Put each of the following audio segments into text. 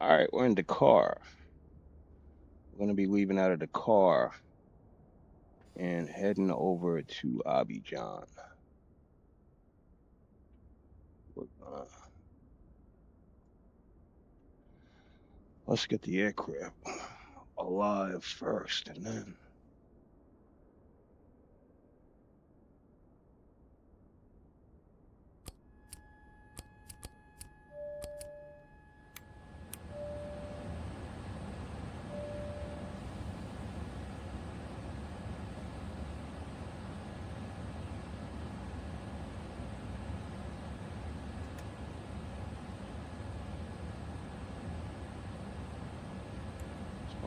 All right, we're in Dakar. We're going to be leaving out of Dakar and heading over to Abidjan. We're gonna, let's get the aircraft alive first, and then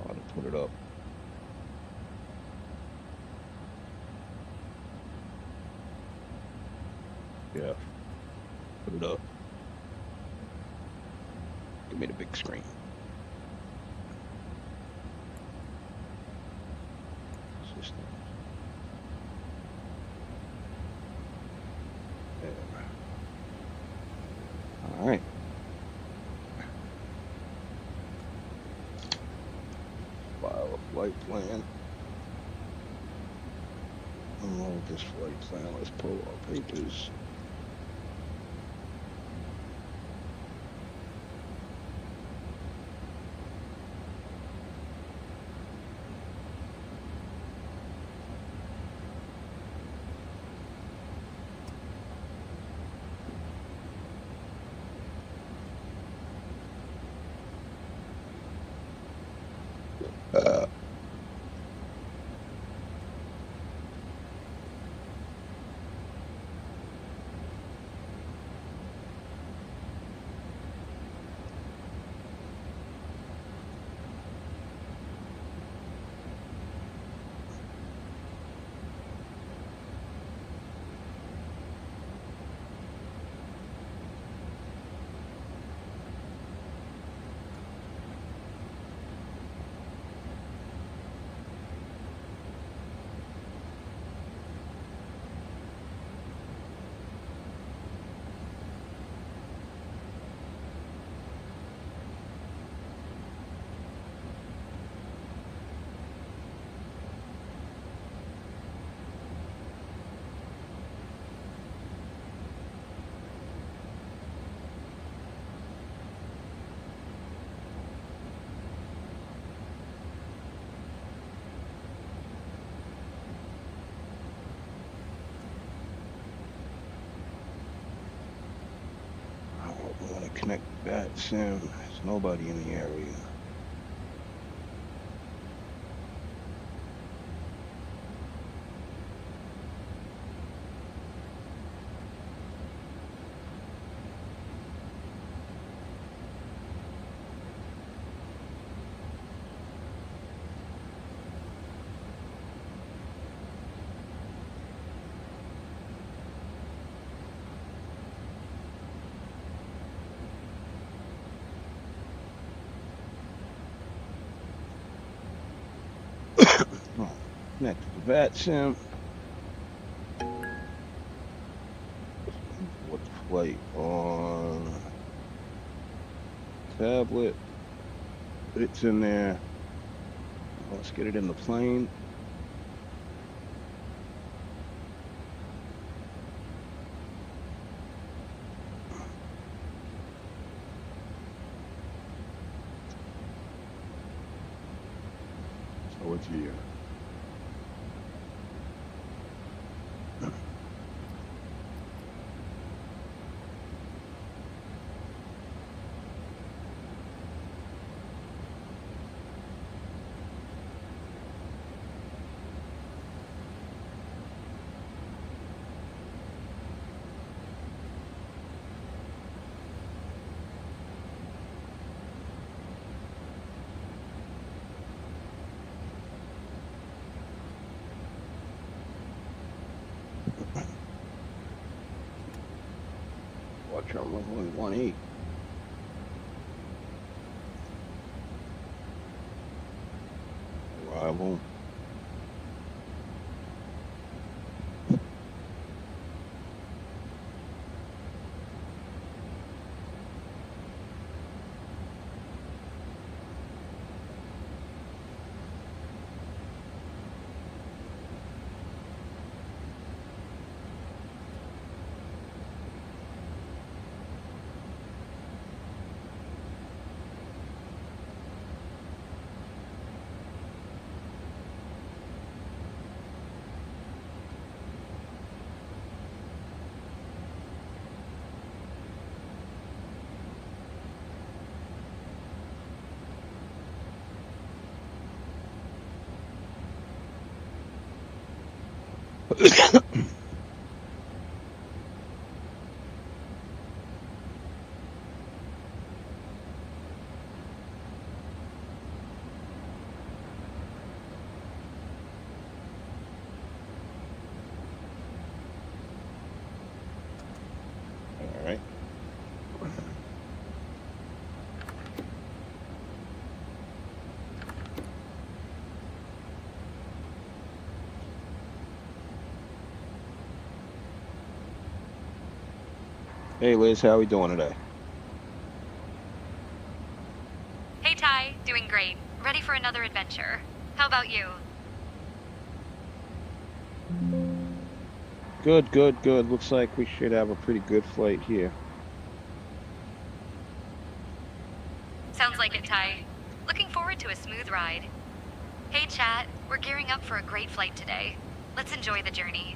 start to put it up. Yeah, put it up. Give me the big screen. Systems. There. All right. File a flight plan. Unload this flight plan. Let's pull our papers. Uh, we want to connect that soon. There's nobody in the area. Oh, connect to the VAT sim. What flight on tablet? It's in there. Let's get it in the plane. So it's here. Watch out, only 1-8. Arrival. All right. Hey Liz, how we doing today? Hey Ty, doing great. Ready for another adventure. How about you? Good, good, good. Looks like we should have a pretty good flight here. Sounds like it, Ty. Looking forward to a smooth ride. Hey chat, we're gearing up for a great flight today. Let's enjoy the journey.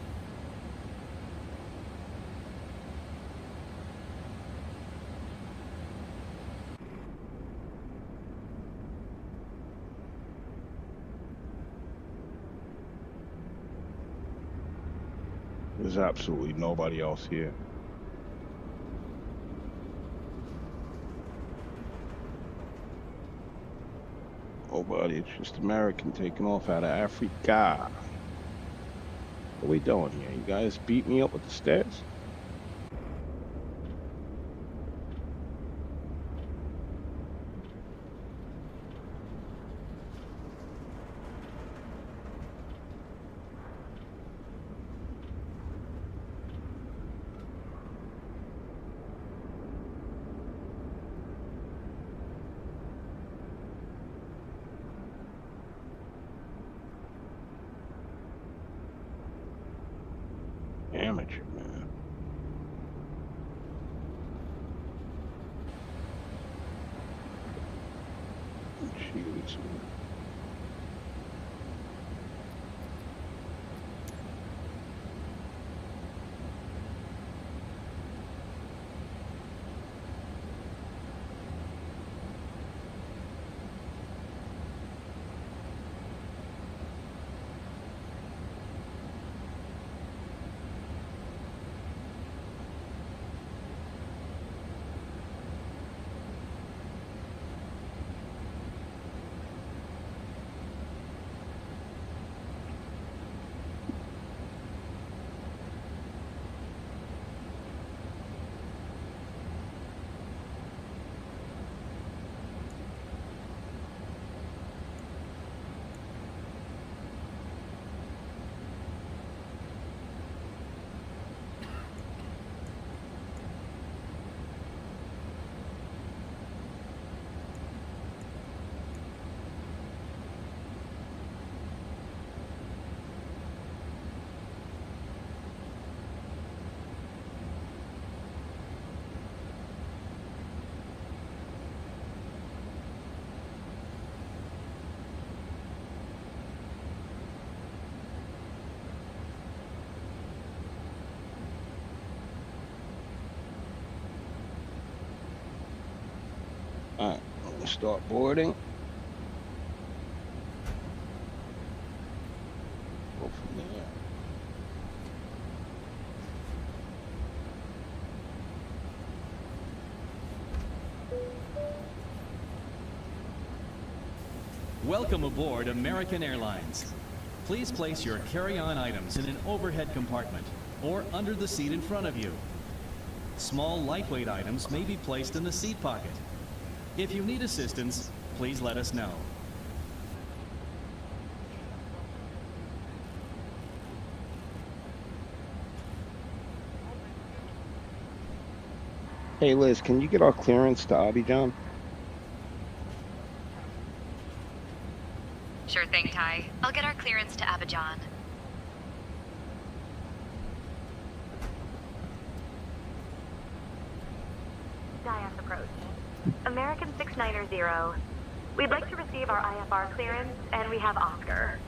There's absolutely nobody else here. Nobody. It's just American taking off out of Africa. What are we doing here? You guys beat me up with the stairs? Amateur, man. Jeez. All right, I'm gonna start boarding. Go from there. Welcome aboard American Airlines. Please place your carry-on items in an overhead compartment or under the seat in front of you. Small, lightweight items may be placed in the seat pocket. If you need assistance, please let us know. Hey Liz, can you get our clearance to Abidjan? Sure thing, Ty. I'll get our clearance to Abidjan. Dias approach. American 690. We'd like to receive our IFR clearance, and we have Oscar.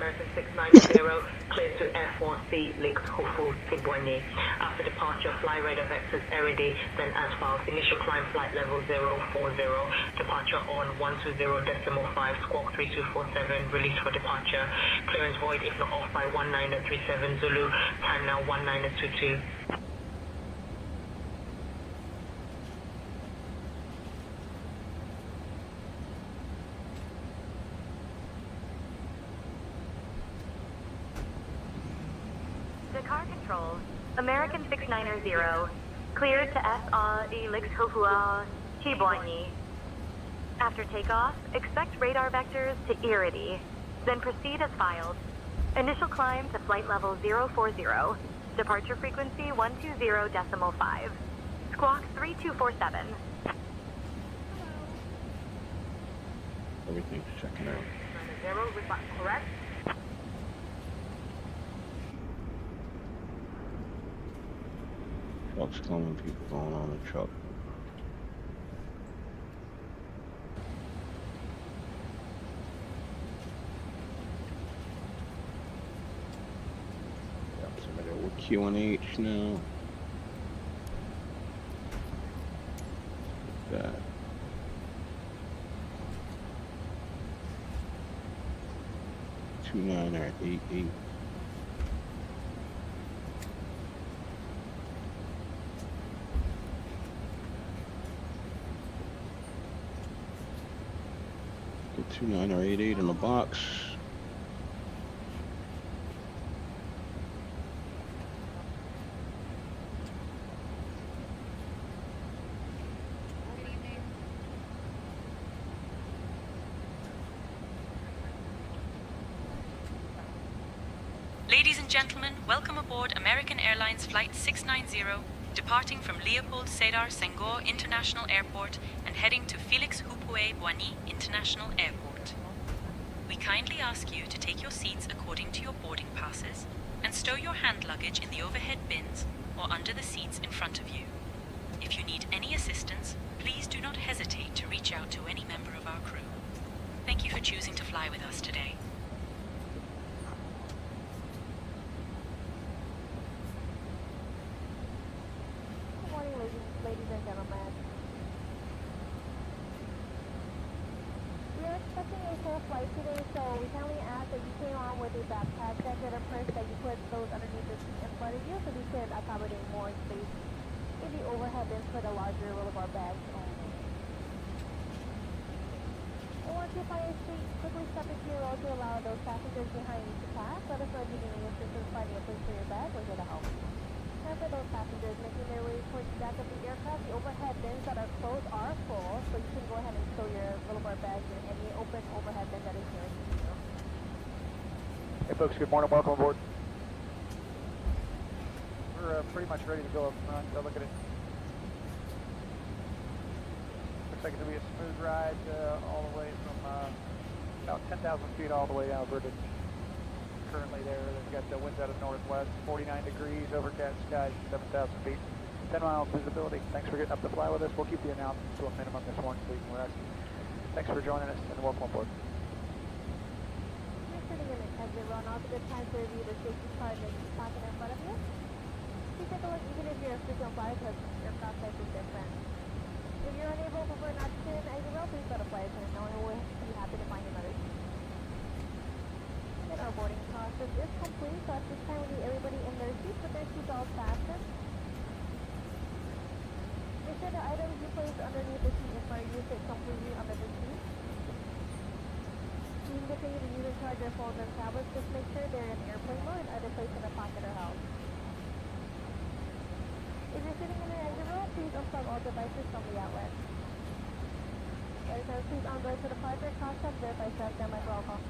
American 690, clear to F1 Felix Hofu Siboney. After departure, fly radar vectors Eridi, then as files. Initial climb flight level 040. Departure on 120.5, squawk 3247, release for departure. Clearance void if not off by 1937 Zulu, time now 1922. Dakar Control, American 690, cleared to S.A. Elix Hufua Chibonyi. After takeoff, expect radar vectors to Iridi, then proceed as filed. Initial climb to flight level 040, departure frequency 120.5, squawk 3247. Everything's checking out. 0, correct? Trucks coming, people going on the truck. Yeah, somebody with QNH now. That. Two 9 or 88. Get 29 or 88 in the box. Ladies and gentlemen, welcome aboard American Airlines Flight 690, departing from Leopold Sédar Senghor International Airport and heading to Félix Houphouët-Boigny International Airport. We kindly ask you to take your seats according to your boarding passes and stow your hand luggage in the overhead bins or under the seats in front of you. If you need any assistance, please do not hesitate to reach out to any member of our crew. Thank you for choosing to fly with us today. Ladies and gentlemen. We are expecting a full flight today, so we kindly ask that you came on with a backpack jacket or purse that you put those underneath the seat in front of you so we can accommodate more space in the overhead bins for the larger roll of our bags only. And once you find your seat, quickly step into your row to allow those passengers behind you to pass. Let us know if you need any assistance finding a place for your bag. We're here to help. And for those passengers making their way towards the back of the aircraft, the overhead bins that are closed are full, so you can go ahead and stow your little bar bags in any open overhead bin that is nearest to you. Hey folks, good morning, welcome aboard. We're pretty much ready to go up front, so look at it. Looks like it's going to be a smooth ride all the way from about 10,000 feet all the way down Vernon. Currently there, they've got the winds out of northwest, 49 degrees, overcast skies, 7,000 feet, 10 miles visibility. Thanks for getting up to fly with us. We'll keep the announcements to a minimum this morning so you can rest. Thanks for joining us and welcome aboard. You're sitting in the exit row. Now's a good time to review the safety card that you're talking in front of you. Please take a look even if you're a frequent flyer because your process is different. If you're unable to prefer not to sit in the exit row, please let a flight attendant know and we'll be happy to find another seat. Our boarding process is complete, so at this time we need everybody in their seats with their seatbelts fastened. Make sure the items you place underneath the seat in front of you fit completely under the seat. You can continue to use and charge your phones and tablets. Just make sure they're in airplane mode and either placed in a pocket or held. If you're sitting in an exit row, please unplug all devices from the outlet. Please onboard to the departure, contact, verify staff, standby for all calls.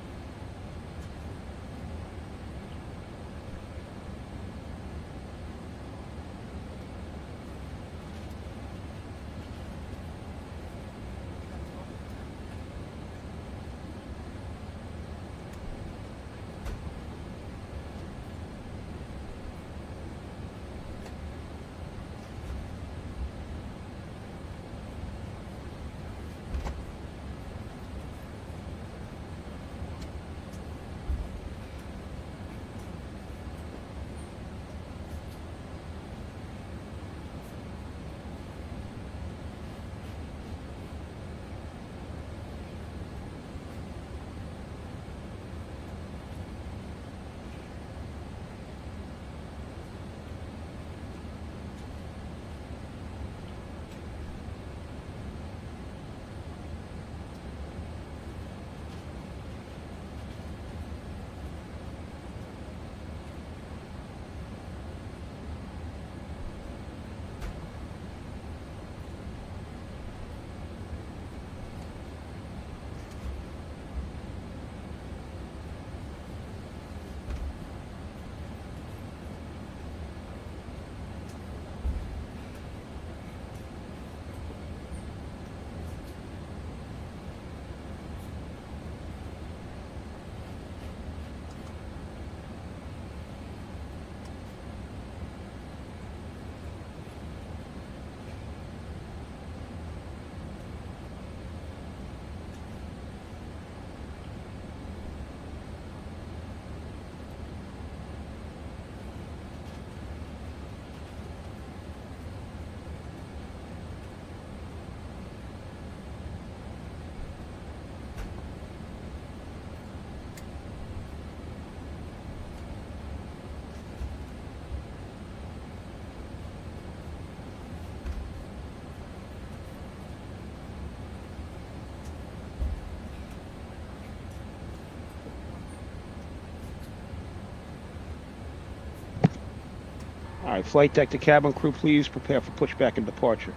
right, flight deck to cabin crew, please prepare for pushback and departure.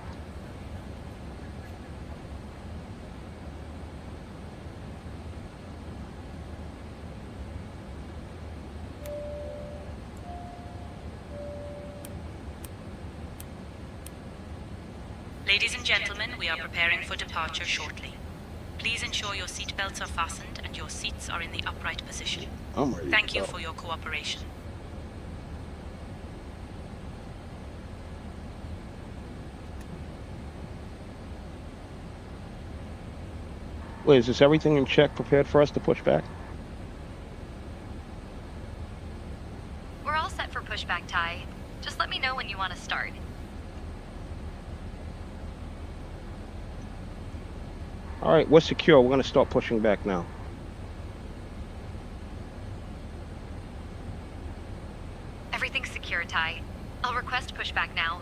Ladies and gentlemen, we are preparing for departure shortly. Please ensure your seatbelts are fastened and your seats are in the upright position. I'm ready. Thank you for your cooperation. Wait, is this everything in check, prepared for us to push back? We're all set for pushback, Ty. Just let me know when you want to start. All right, we're secure. We're going to start pushing back now. Everything's secure, Ty. I'll request pushback now.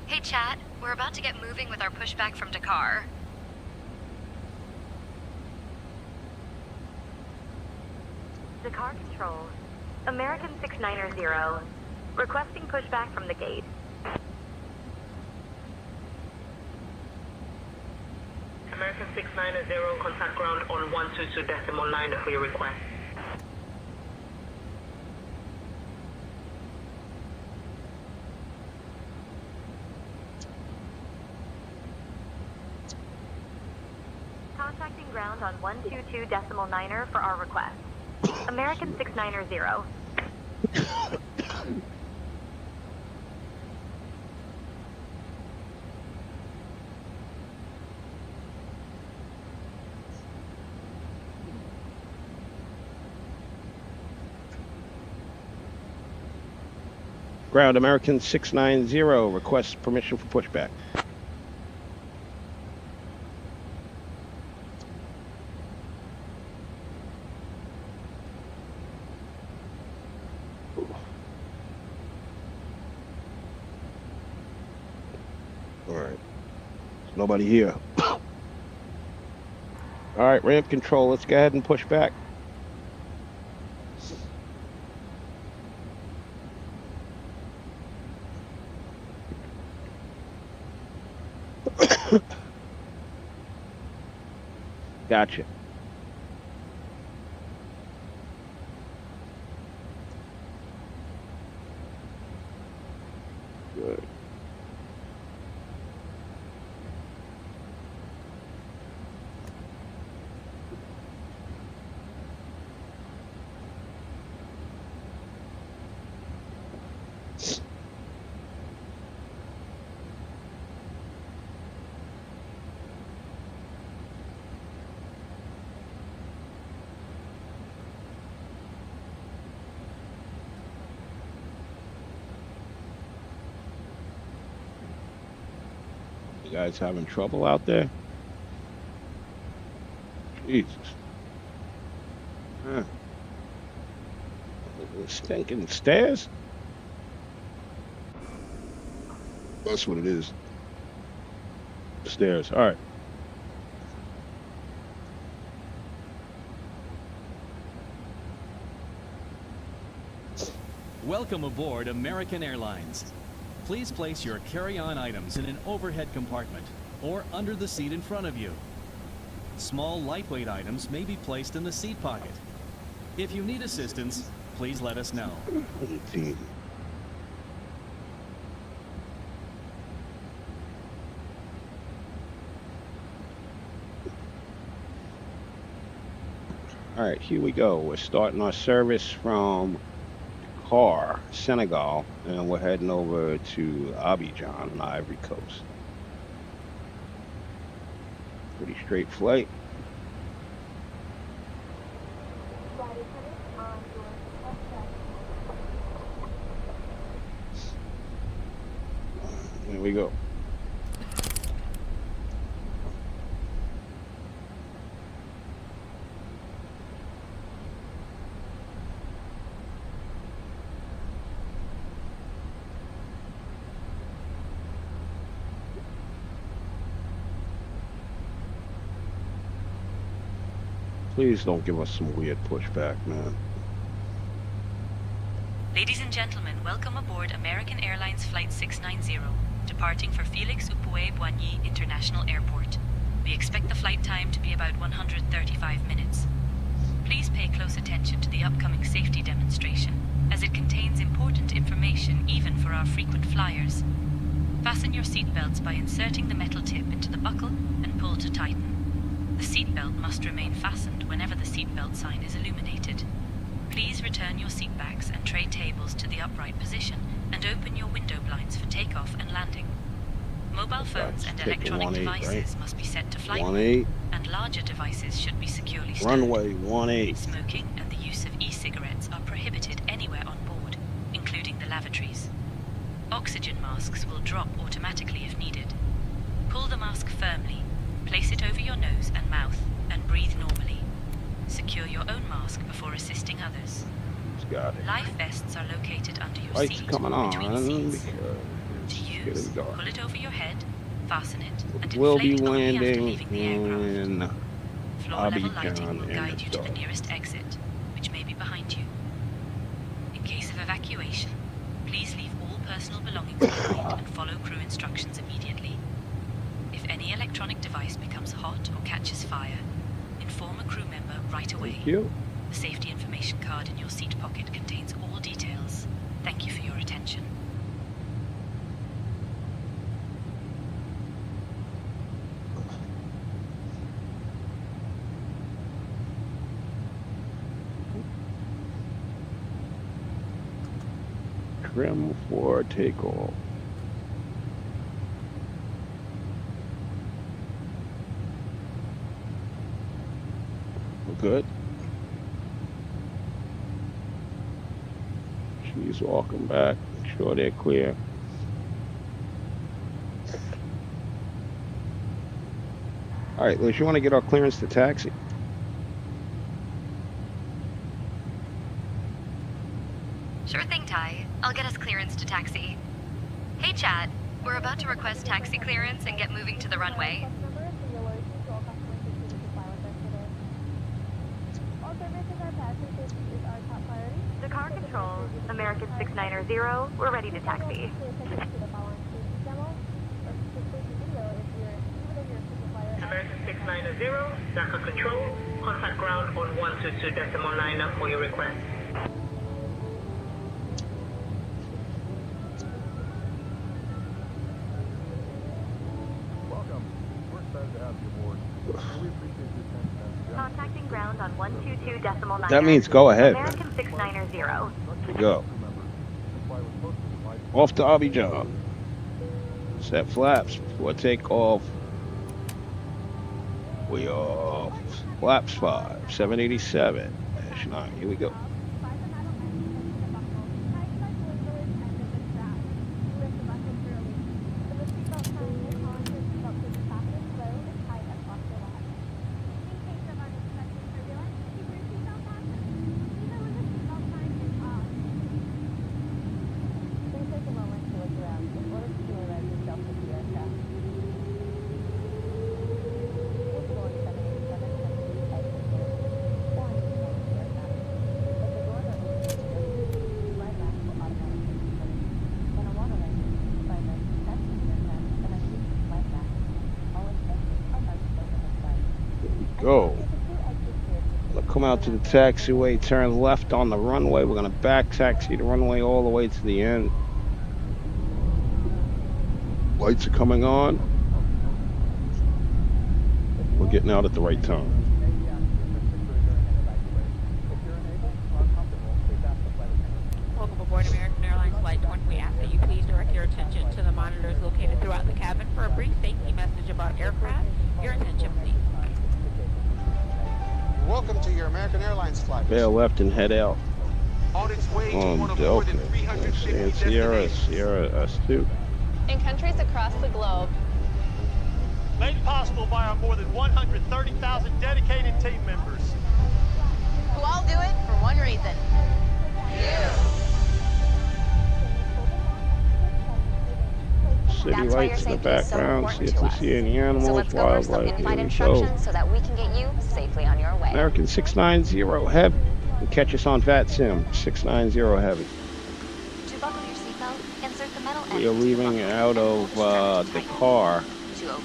Hey, chat. We're about to get moving with our pushback from Dakar. Dakar Control. American 690, requesting pushback from the gate. American 690, contact ground on 122.9 for your request. Contacting ground on 122.9 for our request. American 690. Ground American 690 requests permission for pushback. All right. There's nobody here. All right, ramp control. Let's go ahead and push back. Gotcha. Good. You guys having trouble out there? Jesus. Huh. Stinking stairs? That's what it is. Stairs. All right. Welcome aboard American Airlines. Please place your carry-on items in an overhead compartment or under the seat in front of you. Small, lightweight items may be placed in the seat pocket. If you need assistance, please let us know. 18. All right, here we go. We're starting our service from Dakar, Senegal, and we're heading over to Abidjan on the Ivory Coast. Pretty straight flight. There we go. Please don't give us some weird pushback, man. Ladies and gentlemen, welcome aboard American Airlines Flight 690, departing for Felix Houphouët-Boigny International Airport. We expect the flight time to be about 135 minutes. Please pay close attention to the upcoming safety demonstration, as it contains important information even for our frequent flyers. Fasten your seatbelts by inserting the metal tip into the buckle and pull to tighten. The seatbelt must remain fastened whenever the seatbelt sign is illuminated. Please return your seatbacks and tray tables to the upright position and open your window blinds for takeoff and landing. Mobile phones and electronic devices must be set to flight mode, and larger devices should be securely stowed. Runway 18. Smoking and the use of e-cigarettes are prohibited anywhere on board, including the lavatories. Oxygen masks will drop automatically if needed. Pull the mask firmly, place it over your nose and mouth, and breathe normally. Secure your own mask before assisting others. Got it. Life vests are located under your Lights seat coming on. between seats. To It's use, getting dark. pull it over your head, fasten it, and We'll be inflate only after landing leaving the aircraft. in Floor-level lighting Abidjan will in guide the you to the dark. nearest exit, which may be behind you. In case of evacuation, please leave all personal belongings behind and follow crew instructions immediately. If any electronic device becomes hot or catches fire, inform a crew member right away. Thank you. The safety information card in your seat pocket contains all details. Thank you for your attention. Trim for takeoff. We're good. She's walking back. Make sure they're clear. All right, Liz, you want to get our clearance to taxi? Sure thing, Ty. I'll get us clearance to taxi. Hey, Chad. We're about to request taxi clearance and get moving to the runway. The car control, American 690, we're ready to taxi. American 690, Dhaka Control, contact ground on 122.9 for your request. Welcome. We're excited to have you aboard. We appreciate your attention. Contacting ground on 122.9. That means go ahead. American 690. Go. Off to Abidjan. Set flaps before takeoff. We are flaps 5, 787, dash 9. Here we go. Go. We'll come out to the taxiway, turn left on the runway. We're going to back taxi the runway all the way to the end. Lights are coming on. We're getting out at the right time. Welcome aboard American Airlines Flight 20. We ask that you please direct your attention to the monitors located throughout the cabin for a brief safety message about aircraft. Your attention, please. Welcome to your American Airlines flight. Bail left and head out. On its way to one of more Delta. than 350 And Sierra, destinations. Sierra S2. In countries across the globe. Made possible by our more than 130,000 dedicated team members. Who all do it for one reason. City That's why your lights in the safety is so background. See important if to we us. see any So animals, let's go over some wildlife. in-flight Here we go. instructions so that we can get you safely on your way. American 690 Heavy. You catch us on VATSIM 690 Heavy. metal We are end to the leaving buckle out and of pull the strap the tight. car, To open,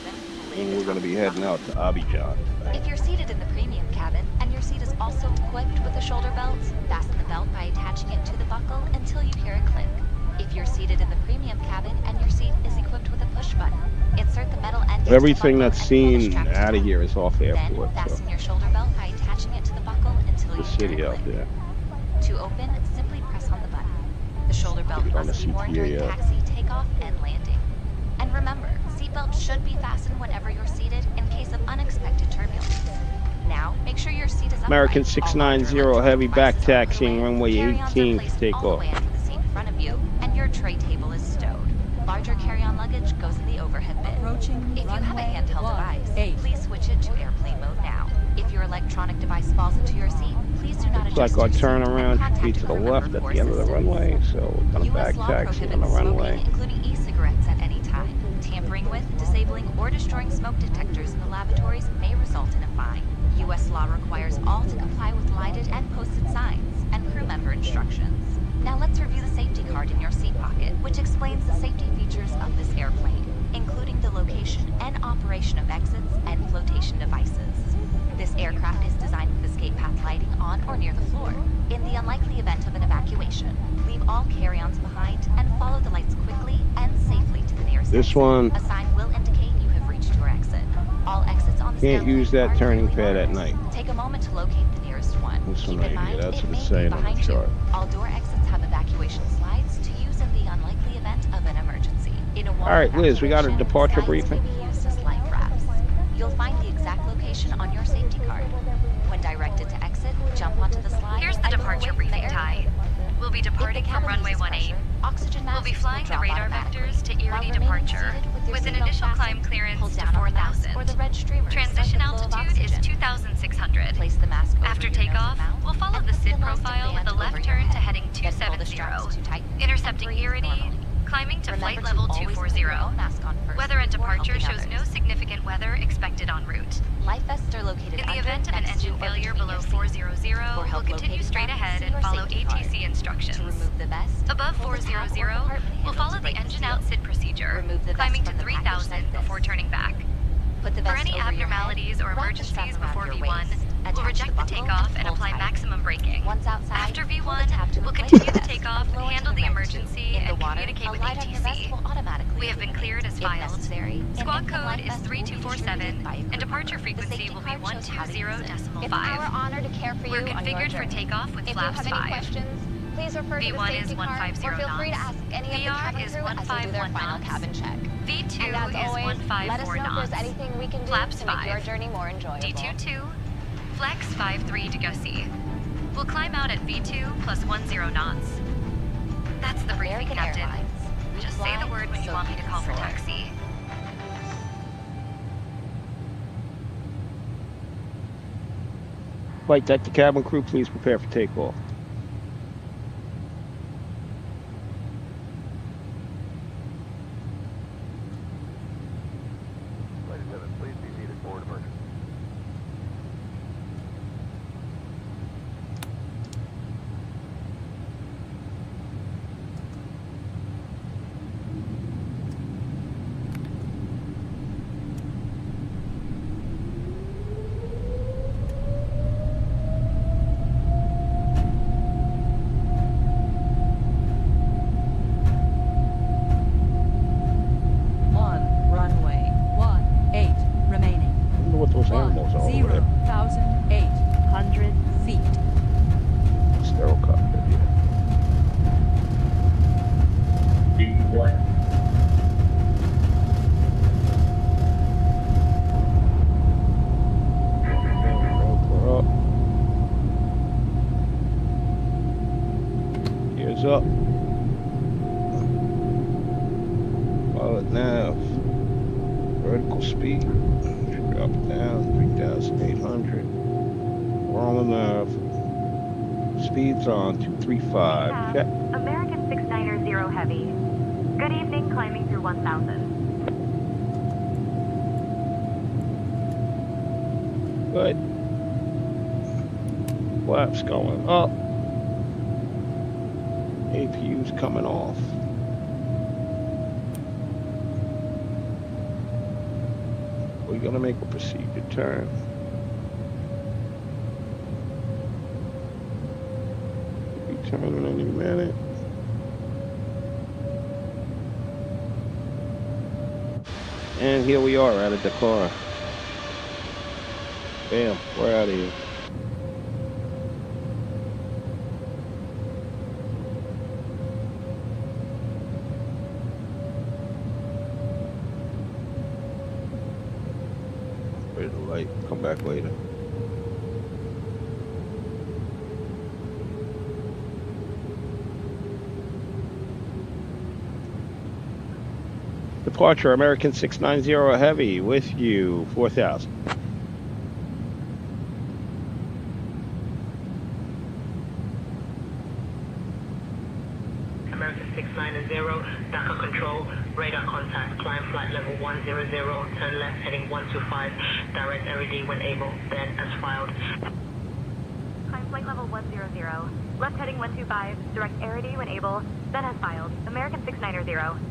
lay and the we're going to top be of the heading buckle. out to Abidjan. If you're seated in the premium cabin and your seat is also equipped with a shoulder belt, fasten the belt by attaching it to the buckle until you hear a click. If you're seated in the premium cabin and your seat is equipped with a push button, insert the metal end into the Everything buckle that's and pull the seen strap out of tight. here is off airport, Then so fasten your shoulder belt by attaching it to the buckle until the you hear city a out click. there. To open, simply press on the button. The shoulder belt Get on must the be worn during CTA. taxi, takeoff, and landing. And remember, seatbelts should be fastened whenever you're seated in case of unexpected turbulence. Now, make sure your seat is upright. American All larger 690 electronic heavy back devices are put taxiing away, runway carry-ons are 18 for placed all the takeoff. way under the seat in front of you, and your tray table is stowed. Larger carry-on luggage goes in the overhead bin. Approaching If you have a runway handheld 18. device, please switch it to airplane mode now. If your electronic device falls into your seat, please do not Looks adjust like our your seat and turnaround should contact be to a the crew left member at for the end of the assistance. runway, so we're going to back U.S. law taxi on prohibits the runway. smoking, including e-cigarettes, at any time. Tampering with, disabling, or destroying smoke detectors in the lavatories may result in a fine. U.S. law requires all to comply with lighted and posted signs and crew member instructions. Now let's review the safety card in your seat pocket, which explains the safety features of this airplane, including the location and operation of exits and flotation devices. This aircraft is designed with escape path lighting on or near the floor. In the unlikely event of an evacuation, leave all carry-ons behind and follow the lights quickly and safely to the nearest This exit. one A sign will indicate you have reached your exit. All exits on this can't airplane use that are turning clearly pad at marked. night. Take a moment to locate the nearest one. This one Keep right in here, mind, that's it what may it's be saying on the behind you. chart. All door exits have evacuation slides to use in the unlikely event of an emergency. In a All right, Liz, we got a evacuation, departure slides briefing. may be used as life rafts. You'll find the exact location on your safety card. When directed to exit, jump onto the slide. Here's the and move departure away from the briefing, Ty. airplane. We'll be If the departing from cabin runway loses 18. pressure, oxygen We'll be masks flying will the drop radar automatically. vectors to While Erie remaining departure, seated with your with an seatbelt initial climb fastened, clearance hold to down on the mask 4,000. or the red streamers Transition like the flow of altitude is oxygen. 2,600. Place the mask over After your nose and takeoff, mouth, we'll follow and the put SID elastic profile with band a over left your turn to head. heading Then pull the straps 270, to tighten and intercepting breathe Erie, normally. climbing to Remember flight to level always put your 240. own mask on first Weather and before departure helping shows no others. significant weather expected en route. Life vests are located In the under, event of an next to, engine or failure between below your seat. 400, For we'll help continue locating straight them, ahead see and your follow safety card. ATC instructions. To remove the vest, Above pull the tab 400, or compartment we'll handle follow to the break the engine seal. out SID procedure, Remove the vest climbing to from the package 3,000 like this. before turning back. Put the For vest any over your abnormalities head, or wrap the strap emergencies around before your V1, waist, we'll attach reject the buckle, takeoff and pull apply tight. maximum braking. Once outside, After pull the V1, tab to we'll replace continue the the vest takeoff, and blow into handle the red emergency, tube. In the and water, communicate a with light on your vest ATC. will automatically We have been cleared as If filed. necessary, an Squawk infant code life is vest will be 3247, distributed by a crew and departure member. The frequency safety will be card shows how to use it. It's our 120.5. honor to care for We're you on your configured for journey. takeoff with If you flaps have any 5. questions, please refer to the V1 is safety card 150 or feel free to knots. ask any of the VR cabin is crew as they do their 151 final knots. cabin check. V2 And as is always, 154 let us know if knots. there's anything we can do Flaps to make your 5. journey more enjoyable. D22, flex 53 to go see. We'll climb out at V2 plus 10 knots. That's the briefing, American Captain. Airlines. We Just say fly the word when you so want me you to can call for soar. taxi. Flight deck to cabin crew, please prepare for takeoff. Ladies and gentlemen, please be seated for emergency. On runway 18 remaining. I wonder what those animals are over there. 1,800 feet. Sterile cockpit, yeah. We're up. Gears up. Pilot nav. Vertical speed. Drop down 3,800. We're on the nav. Speed's on 235. Check. American 690 Heavy. Good evening, climbing through 1,000. Good. Flaps going up. APU's coming off. we're gonna make a procedure turn. Be turning any minute. And here we are out of Dakar. Bam, we're out of here. Red light, come back later. Departure, American 690 Heavy, with you, 4,000. American 690, Dhaka control, radar contact, climb flight level 100, turn left heading 125, direct RED when able, then as filed. Climb flight level 100, left heading 125, direct RED when able, then as filed. American 690.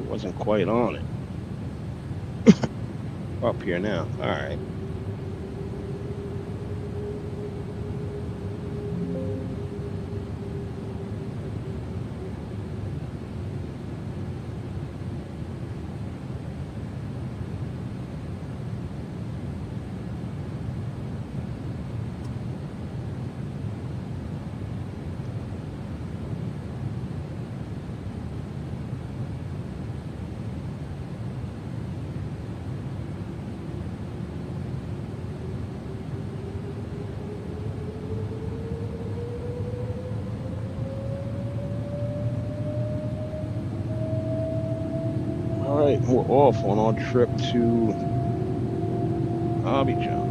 Wasn't quite on it. Up here now. All right. Alright, we're off on our trip to Abidjan.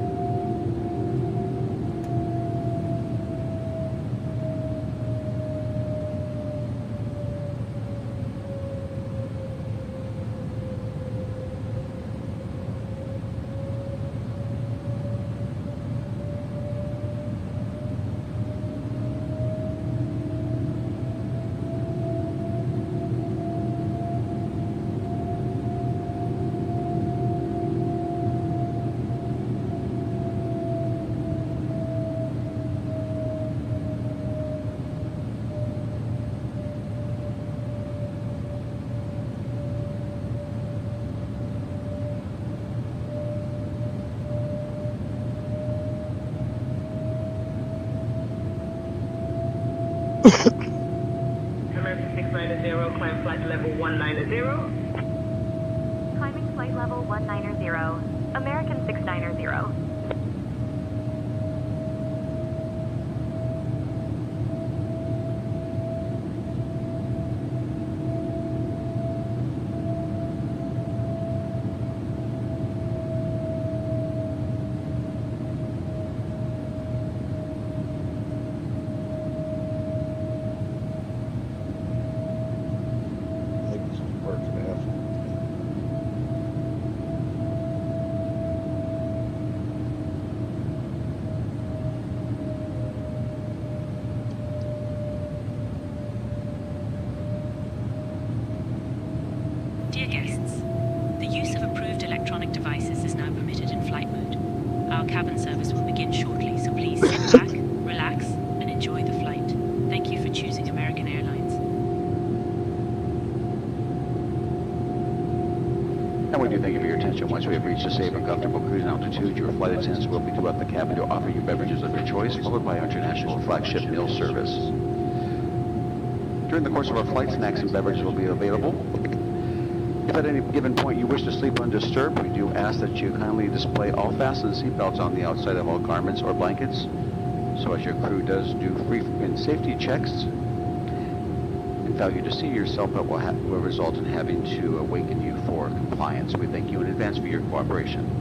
American 690, climb flight level 190. Climbing flight level 190, American 690. Dear guests, the use of approved electronic devices is now permitted in flight mode. Our cabin service will begin shortly, so please sit back, relax, and enjoy the flight. Thank you for choosing American Airlines. And we do thank you for your attention. Once we have reached a safe and comfortable cruising altitude, your flight attendants will be throughout the cabin to offer you beverages of your choice, followed by our international flagship meal service. During the course of our flight, snacks and beverages will be available. If at any given point you wish to sleep undisturbed, we do ask that you kindly display all fastened seatbelts on the outside of all garments or blankets, so as your crew does do free and safety checks. And failure to see your seatbelt will result in having to awaken you for compliance. We thank you in advance for your cooperation.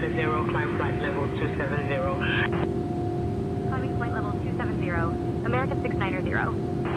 690, climb flight level 270. Climbing flight level 270, American 690.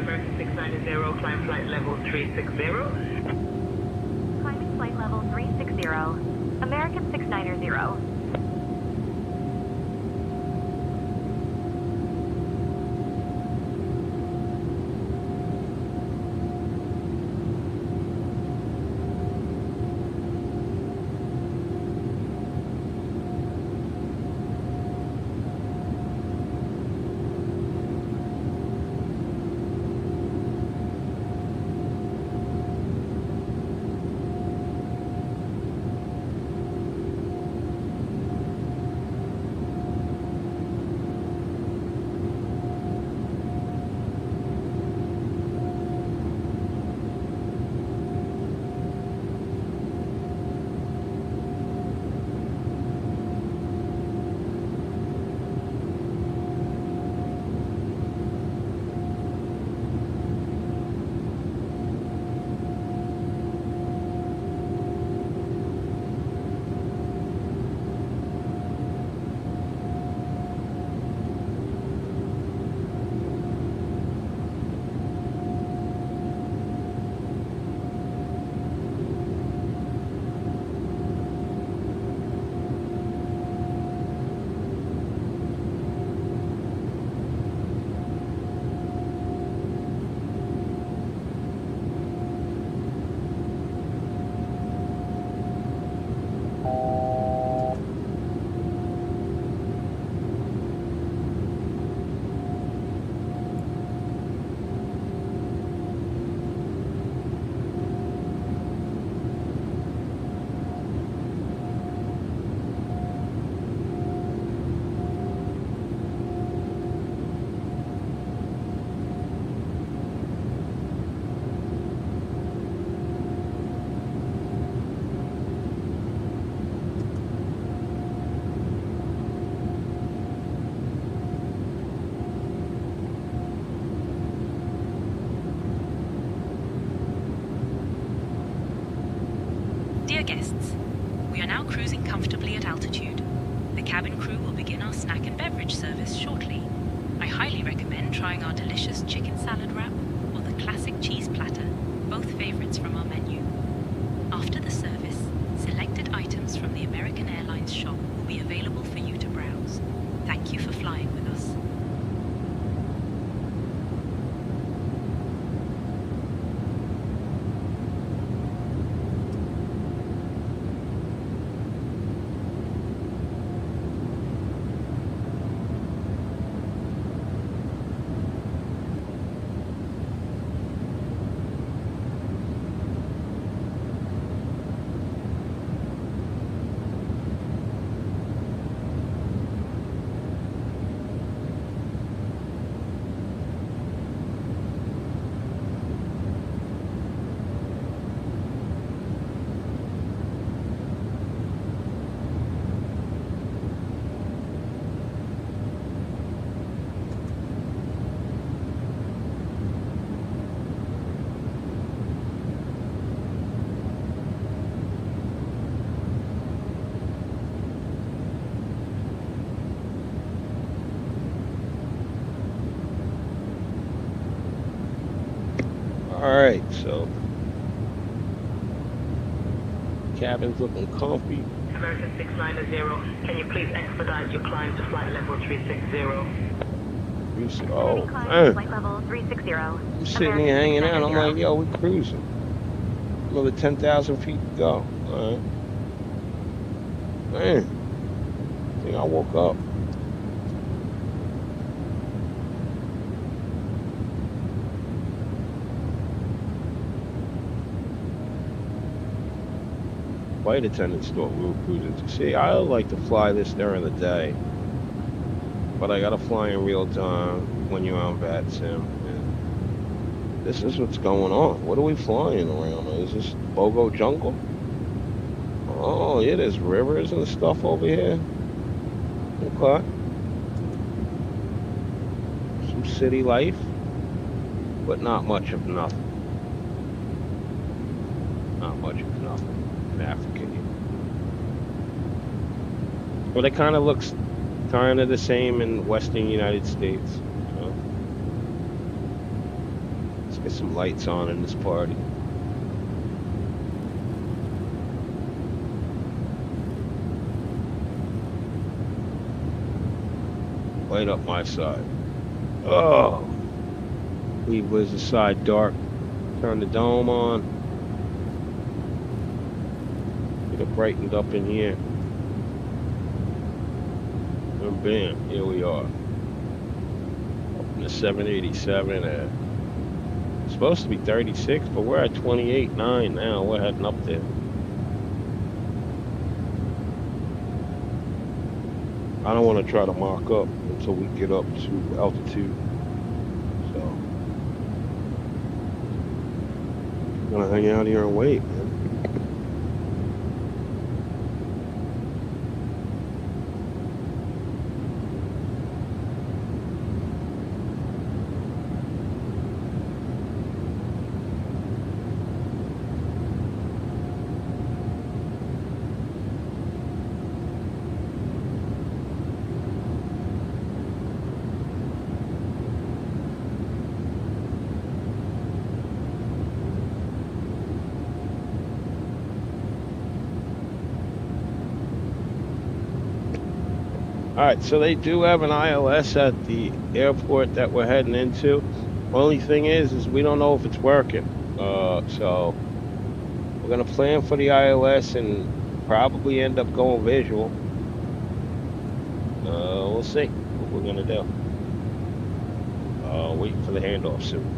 American 690, climb flight level 360. Climbing flight level 360, American 690. Dear guests, we are now cruising comfortably at altitude. The cabin crew will begin our snack and beverage service shortly. I highly recommend trying our delicious chicken salad wrap or the classic cheese platter, both favorites from our menu. After the service, selected items from the American Airlines shop will be available for you to browse. Thank you for flying with us. Alright, so cabin's looking comfy. American 690, can you please expedite your climb to flight level 360? Oh, Flight man. level 360. I'm sitting here hanging out. I'm like, yo, we cruising. Another 10,000 feet to go. Alright. Man. I think I woke up. Flight attendants thought we were cruising. See, I like to fly this during the day, but I gotta fly in real time when you're on VATSIM. And this is what's going on. What are we flying around? Is this BOGO jungle? Oh, yeah, there's rivers and stuff over here. Okay. Some city life, but not much of nothing. Not much of nothing. Africa. Well, it kind of looks kind of the same in western United States. You know? Let's get some lights on in this party. Light up my side. Oh, was the side dark. Turn the dome on. Get it brightened up in here. And bam, here we are. Up in the 787. It's supposed to be 36, but we're at 28.9 now. We're heading up there. I don't want to try to mark up until we get up to altitude. So I'm gonna hang out here and wait, man. Alright, so they do have an ILS at the airport that we're heading into. Only thing is we don't know if it's working. So we're going to plan for the ILS and probably end up going visual. We'll see what we're going to do. Waiting for the handoff soon.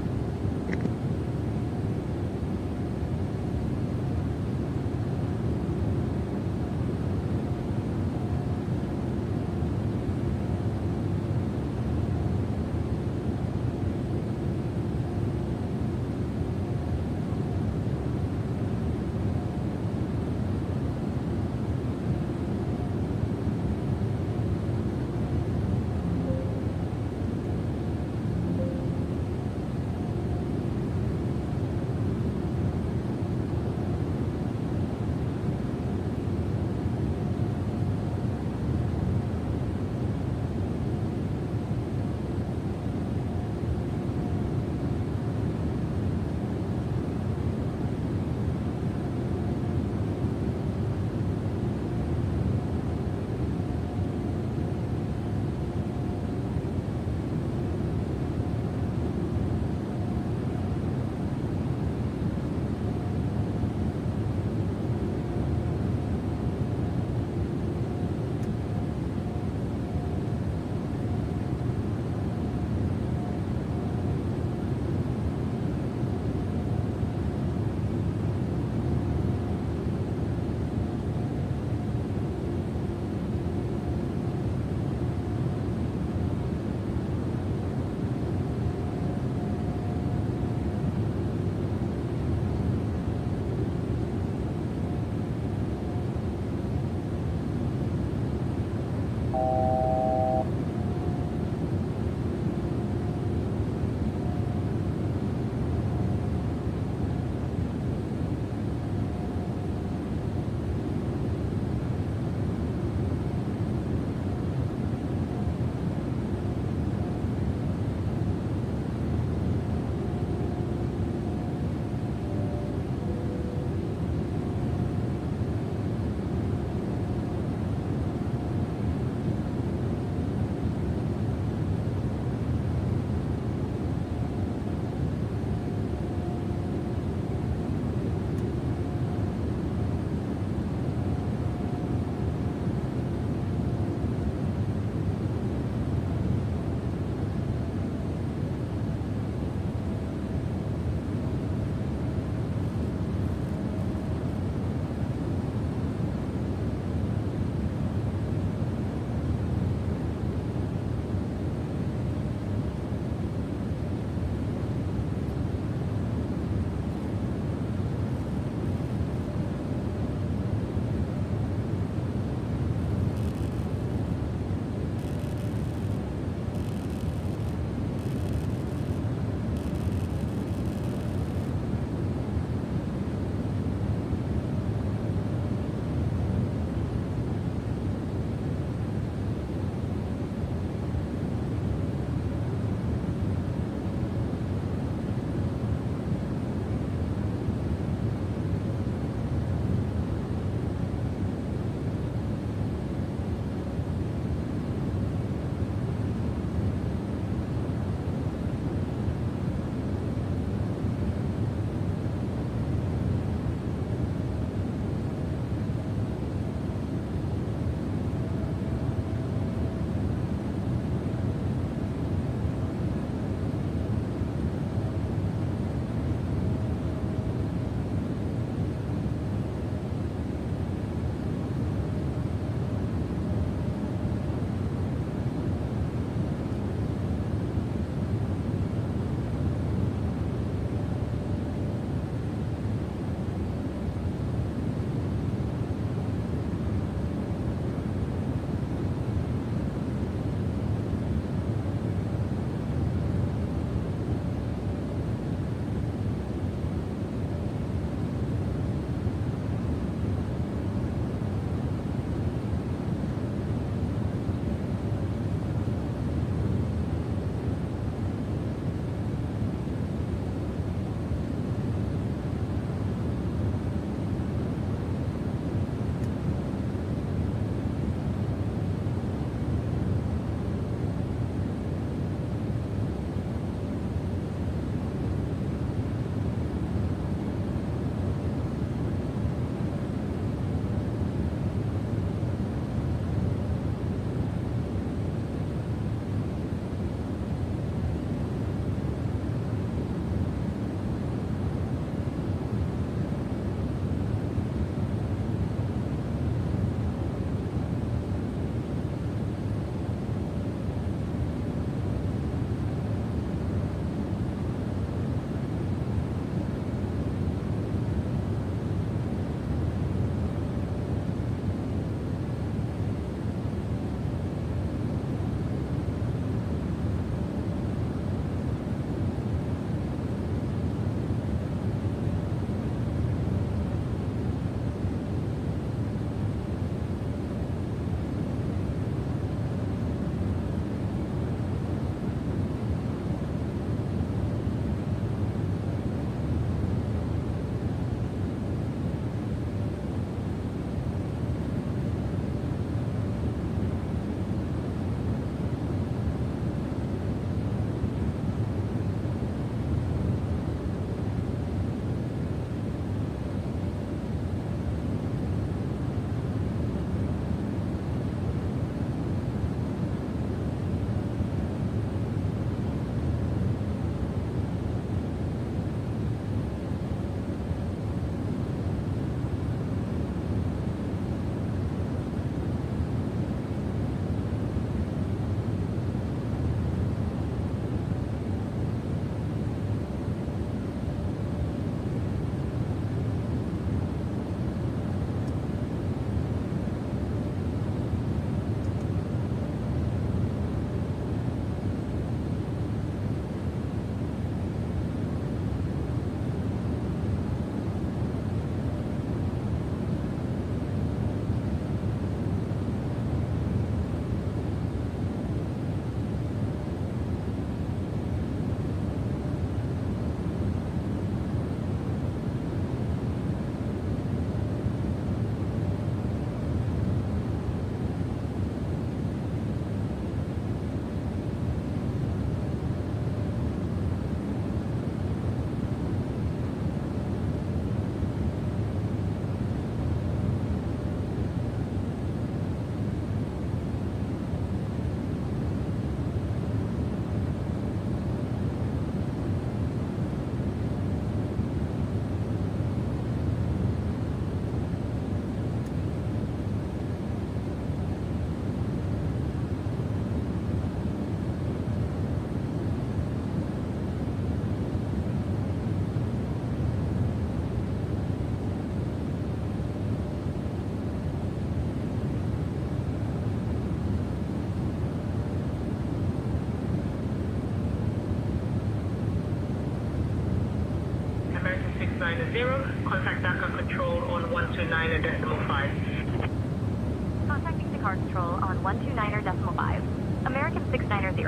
129.5. Contacting Dakar Control on 129.5. American 690.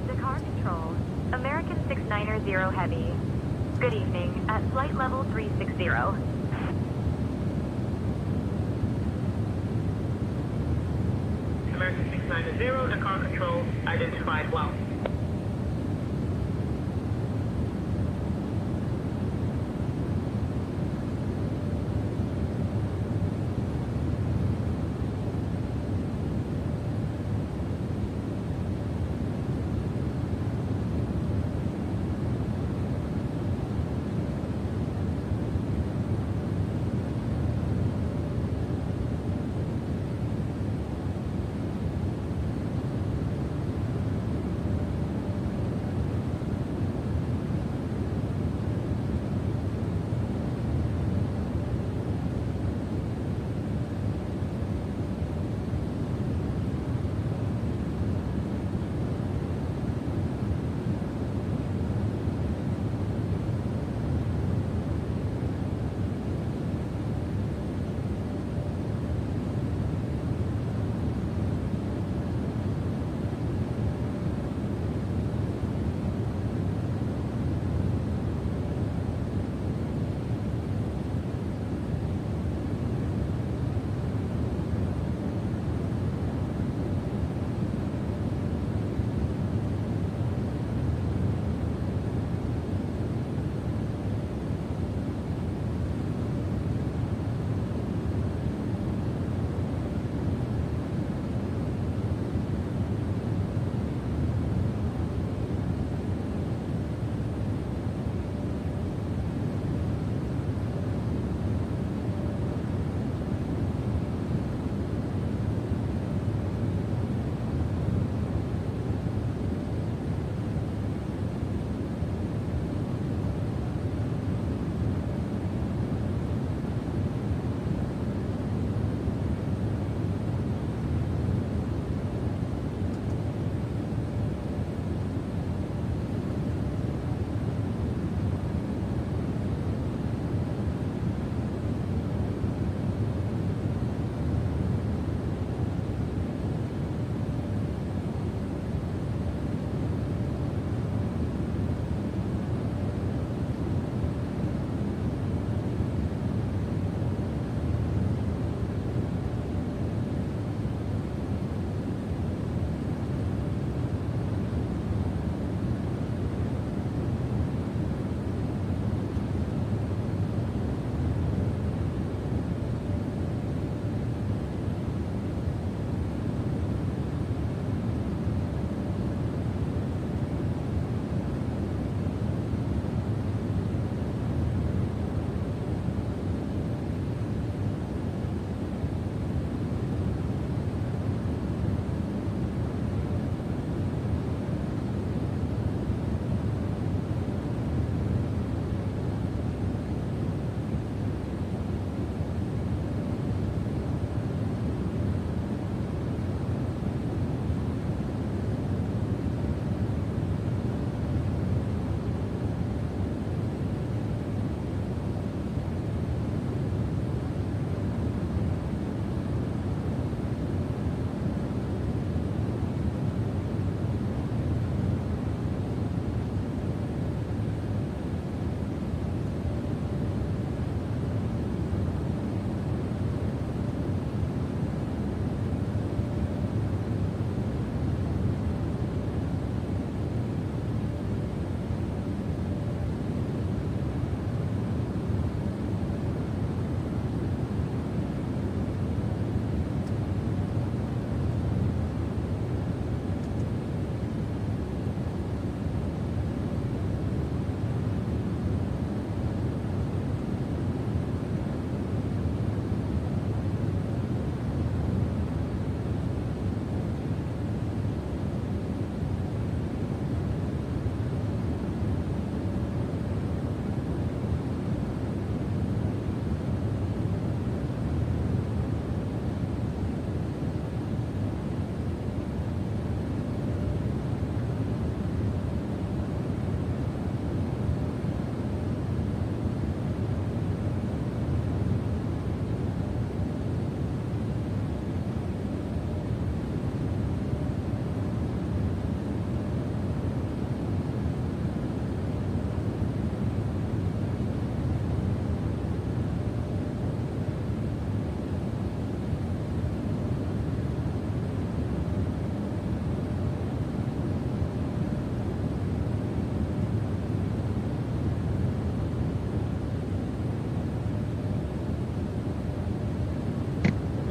Dakar Control, American 690 Heavy. Good evening, at flight level 360. American 690, Dakar Control, identified well.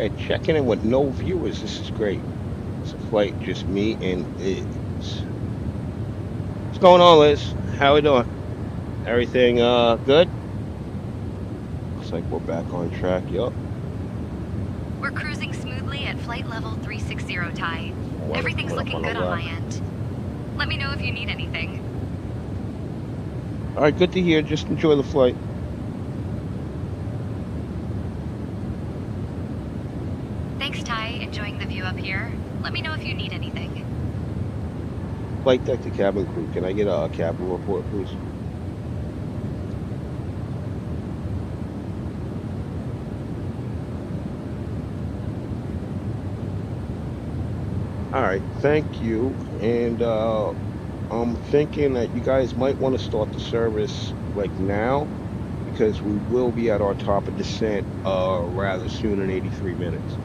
Hey, checking in with no viewers. This is great. It's a flight, just me and Liz. What's going on, Liz? How we doing? Everything good? Looks like we're back on track. Yup. We're cruising smoothly at flight level 360, Ty. What- Everything's what up looking on the good on my left? end. Let me know if you need anything. All right, good to hear. Just enjoy the flight. Thanks, Ty. Enjoying the view up here. Let me know if you need anything. Flight deck to cabin crew. Can I get a cabin report, please? All right, thank you. And I'm thinking that you guys might want to start the service like now, because we will be at our top of descent rather soon in 83 minutes.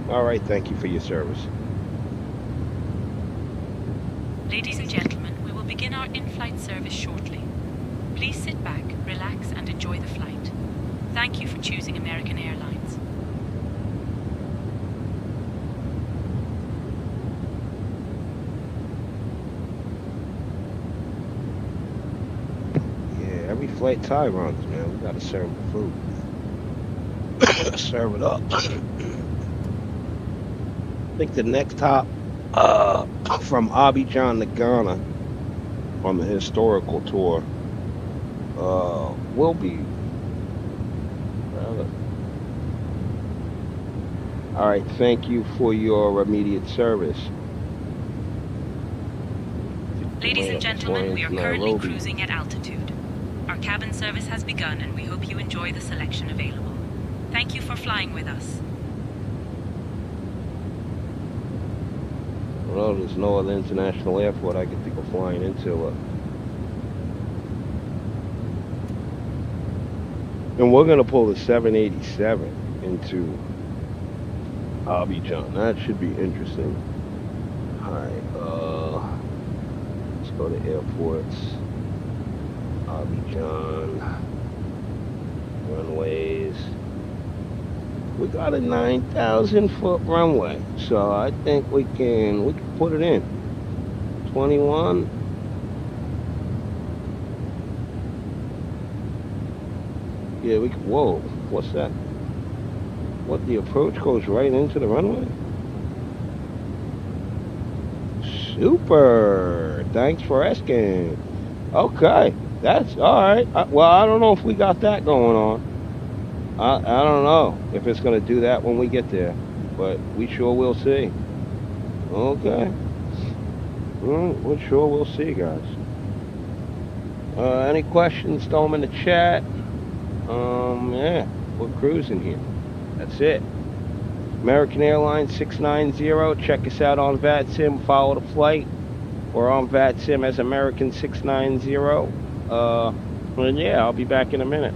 All right, thank you for your service. Ladies and gentlemen, we will begin our in-flight service shortly. Please sit back, relax, and enjoy the flight. Thank you for choosing American Airlines. Yeah, every flight Ty runs, man, we gotta serve the food. Serve it up. I think the next hop from Abidjan to Ghana on the historical tour will be rather. All right, thank you for your immediate service. Ladies and gentlemen, we are currently Nairobi. cruising at altitude. Our cabin service has begun and we hope you enjoy the selection available. Thank you for flying with us. Well, there's no other international airport I get to go flying into. And we're gonna pull the 787 into Abidjan. That should be interesting. All right, let's go to airports. Abidjan, runways. We got a 9,000-foot runway, so I think we can put it in. 21. Yeah, we can. Whoa, what's that? What, the approach goes right into the runway? Super. Thanks for asking. Okay, that's all right. Well, I don't know if we got that going on. I don't know if it's going to do that when we get there, but we sure will see. Okay. Well, we sure will see, guys. Any questions, throw them in the chat. Yeah, we're cruising here. That's it. American Airlines 690. Check us out on VATSIM. Follow the flight. We're on VATSIM as American 690. And yeah, I'll be back in a minute.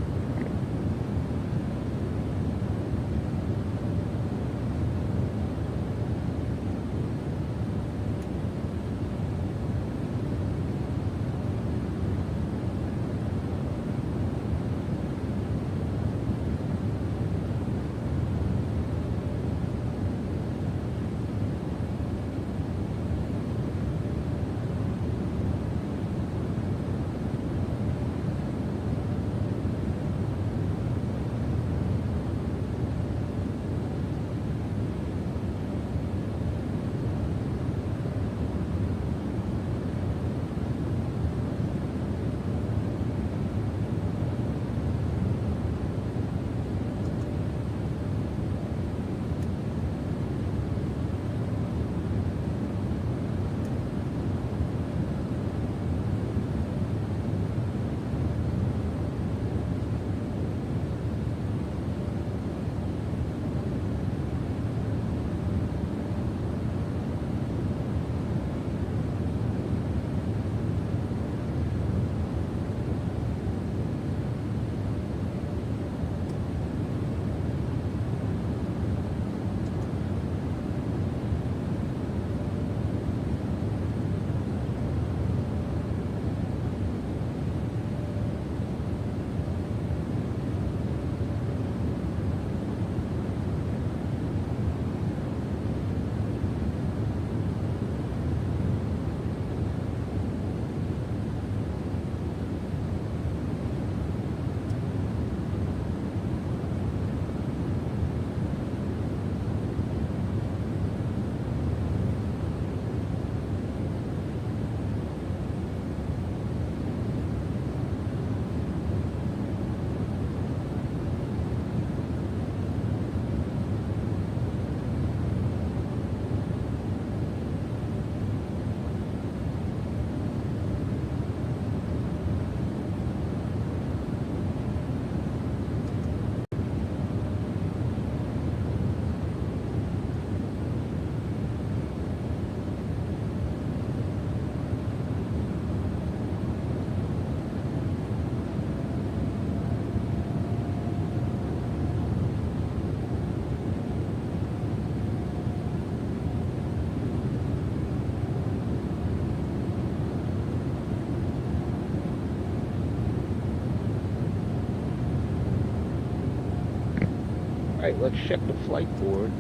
Alright, let's check the flight board.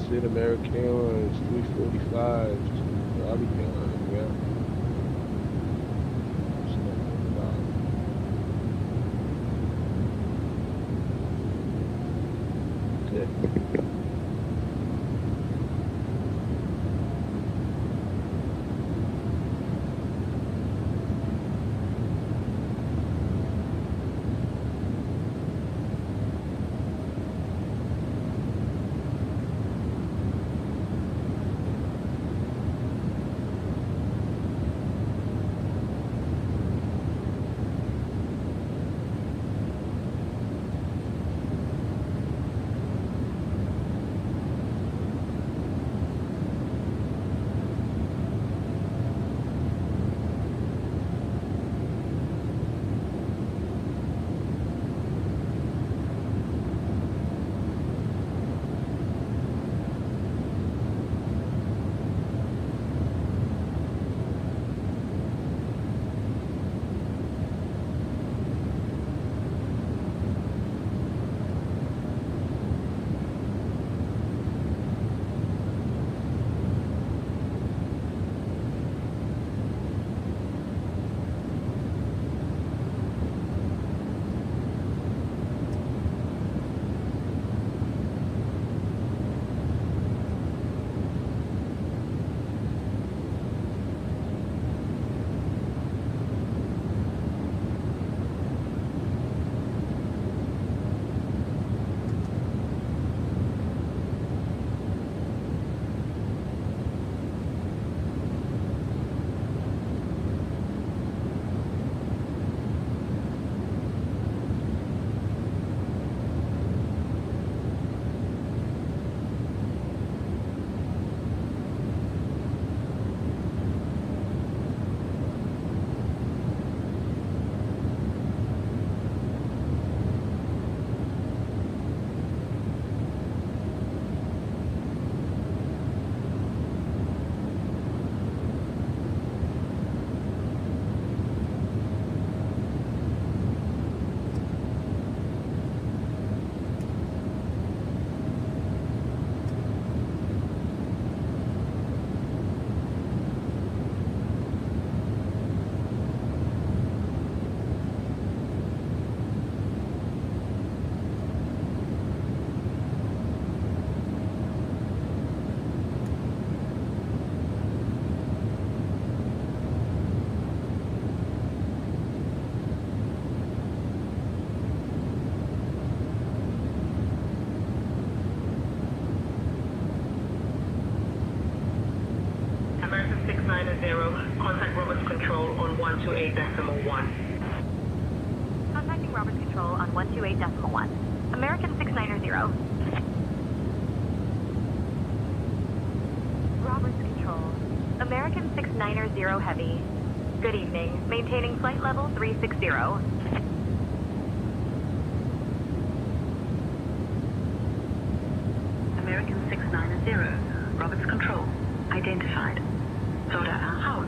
Sid American Airlines 345 to Abidjan, yeah. Good. American 690, contact Roberts Control on 128.1. Contacting Roberts Control on 128.1. American 690. Roberts Control. American 690 Heavy. Good evening. Maintaining flight level 360. American 690, Roberts Control, identified. Soda House.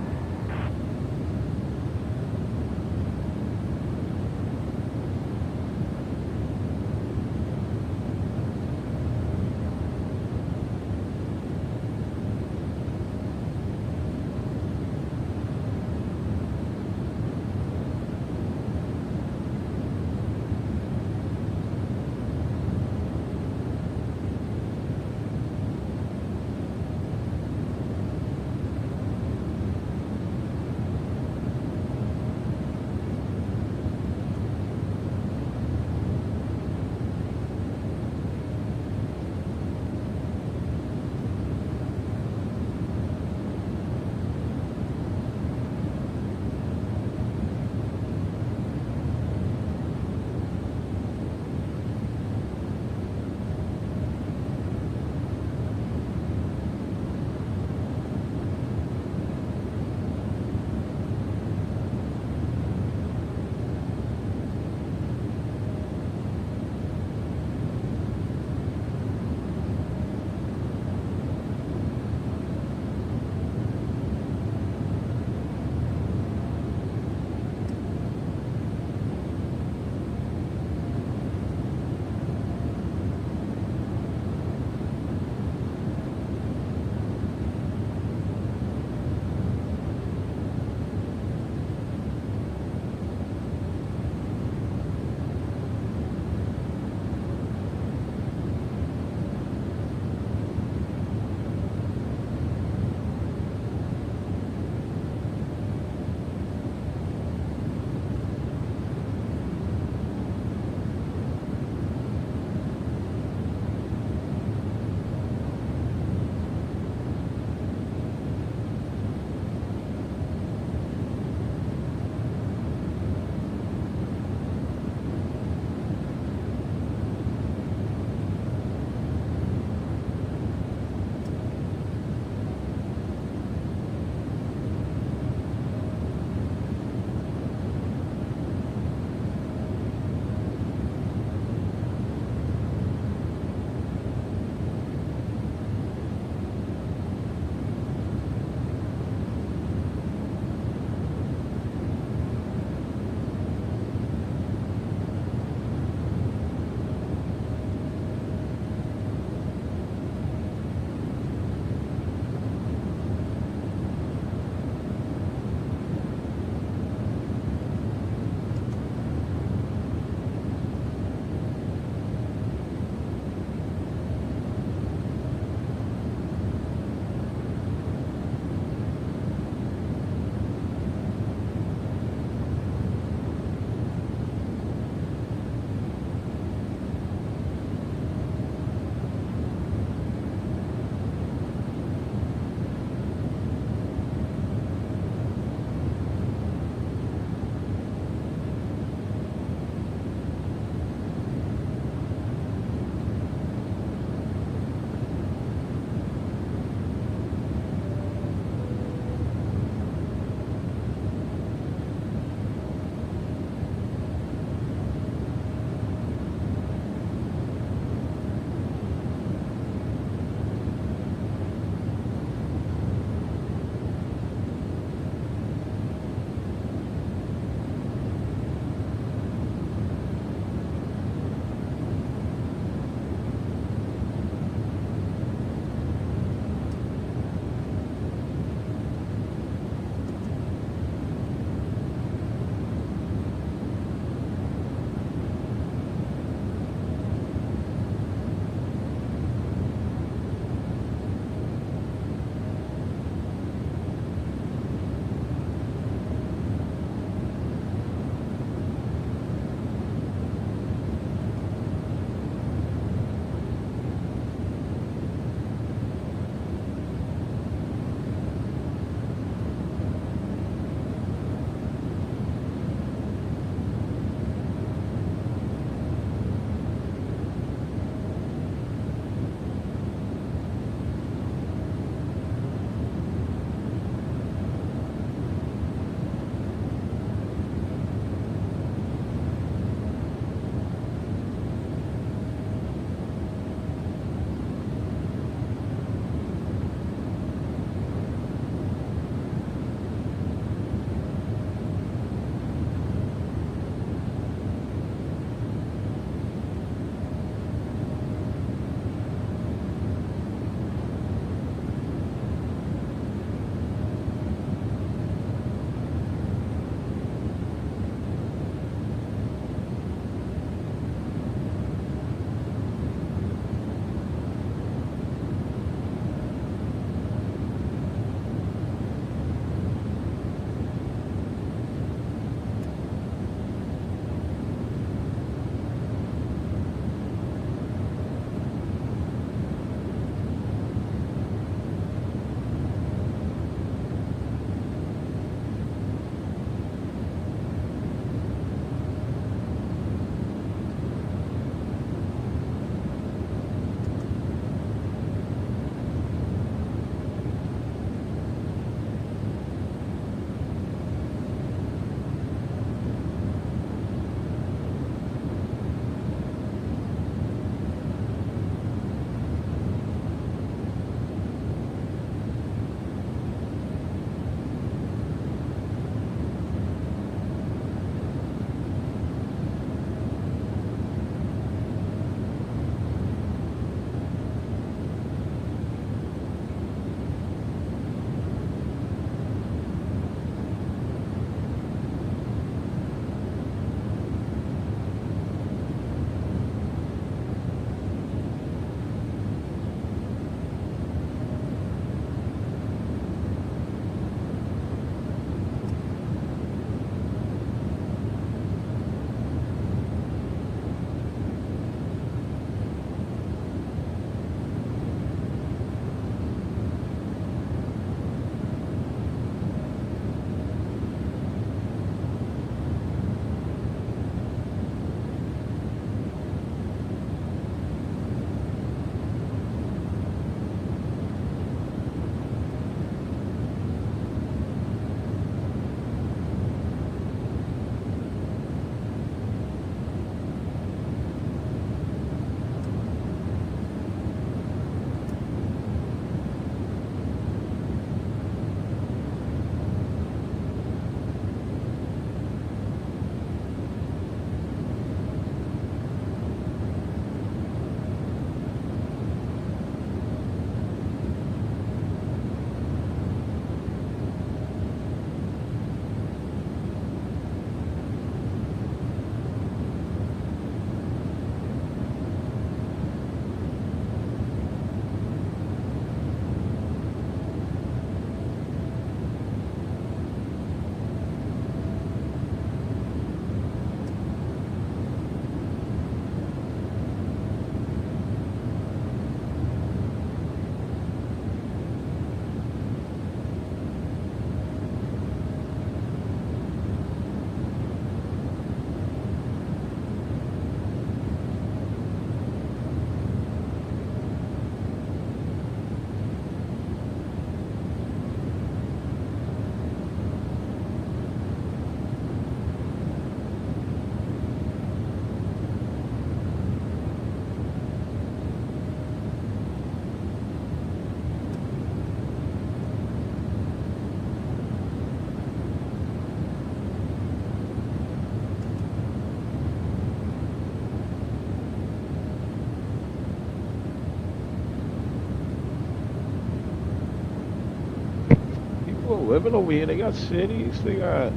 living over here. They got cities. They got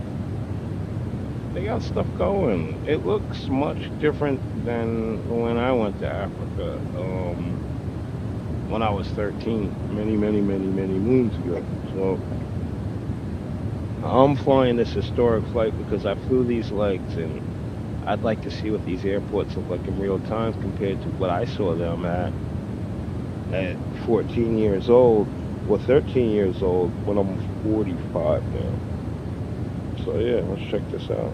stuff going. It looks much different than when I went to Africa. When I was 13, many moons ago. So I'm flying this historic flight because I flew these legs, and I'd like to see what these airports look like in real time compared to what I saw them at 14 years old or 13 years old when I'm 45 now. So yeah, let's check this out.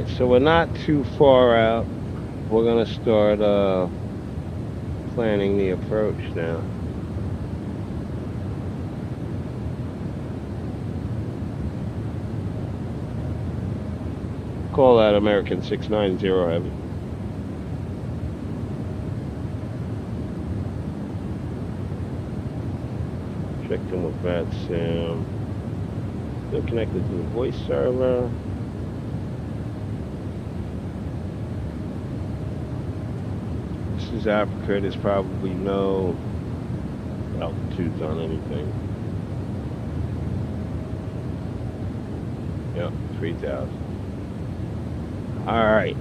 Alright, so we're not too far out. We're gonna start planning the approach now. Call that American 690 Heavy. Checked in with VATSIM. Still connected to the voice server. This is Africa. There's probably no altitudes on anything. Yep, 3,000. Alright.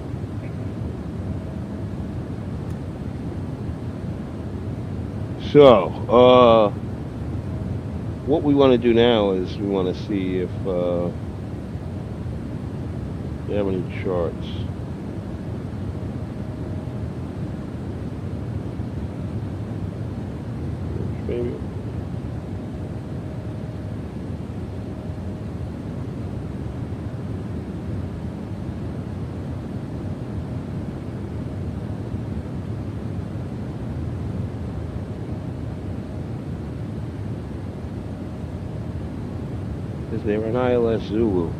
So, what we want to do now is we want to see if they have any charts. Maybe. Is there an ILS Zulu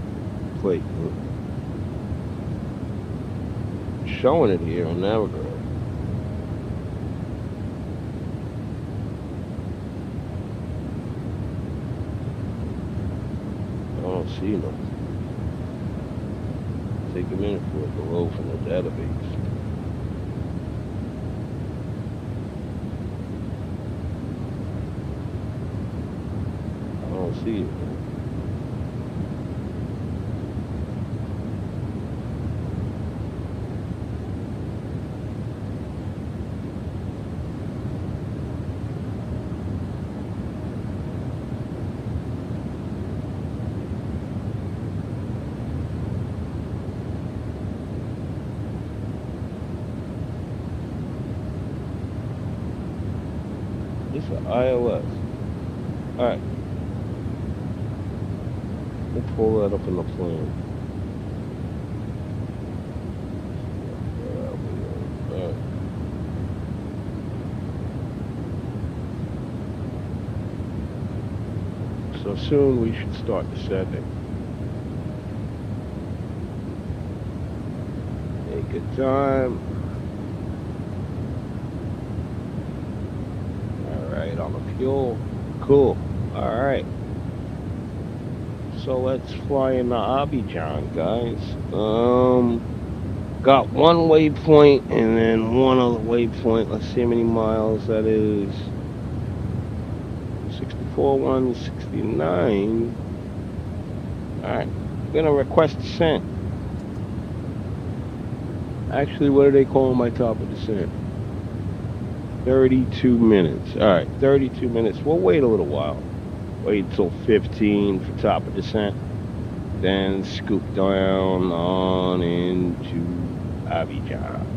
plate? Showing it here on Navigator. I don't see nothing. Take a minute for it to load from the database. I don't see it. It's an ILS. Alright. We'll pull that up in the plan. Alright. So soon we should start descending. Take your time. On the fuel. Cool. Alright. So let's fly into Abidjan, guys. Got one waypoint and then one other waypoint. Let's see how many miles that is. 64, 169. Alright. I'm gonna request descent. Actually, what do they call my top of descent? 32 minutes. Alright, 32 minutes. We'll wait a little while. Wait till 15 for top of descent. Then scoop down on into Abidjan.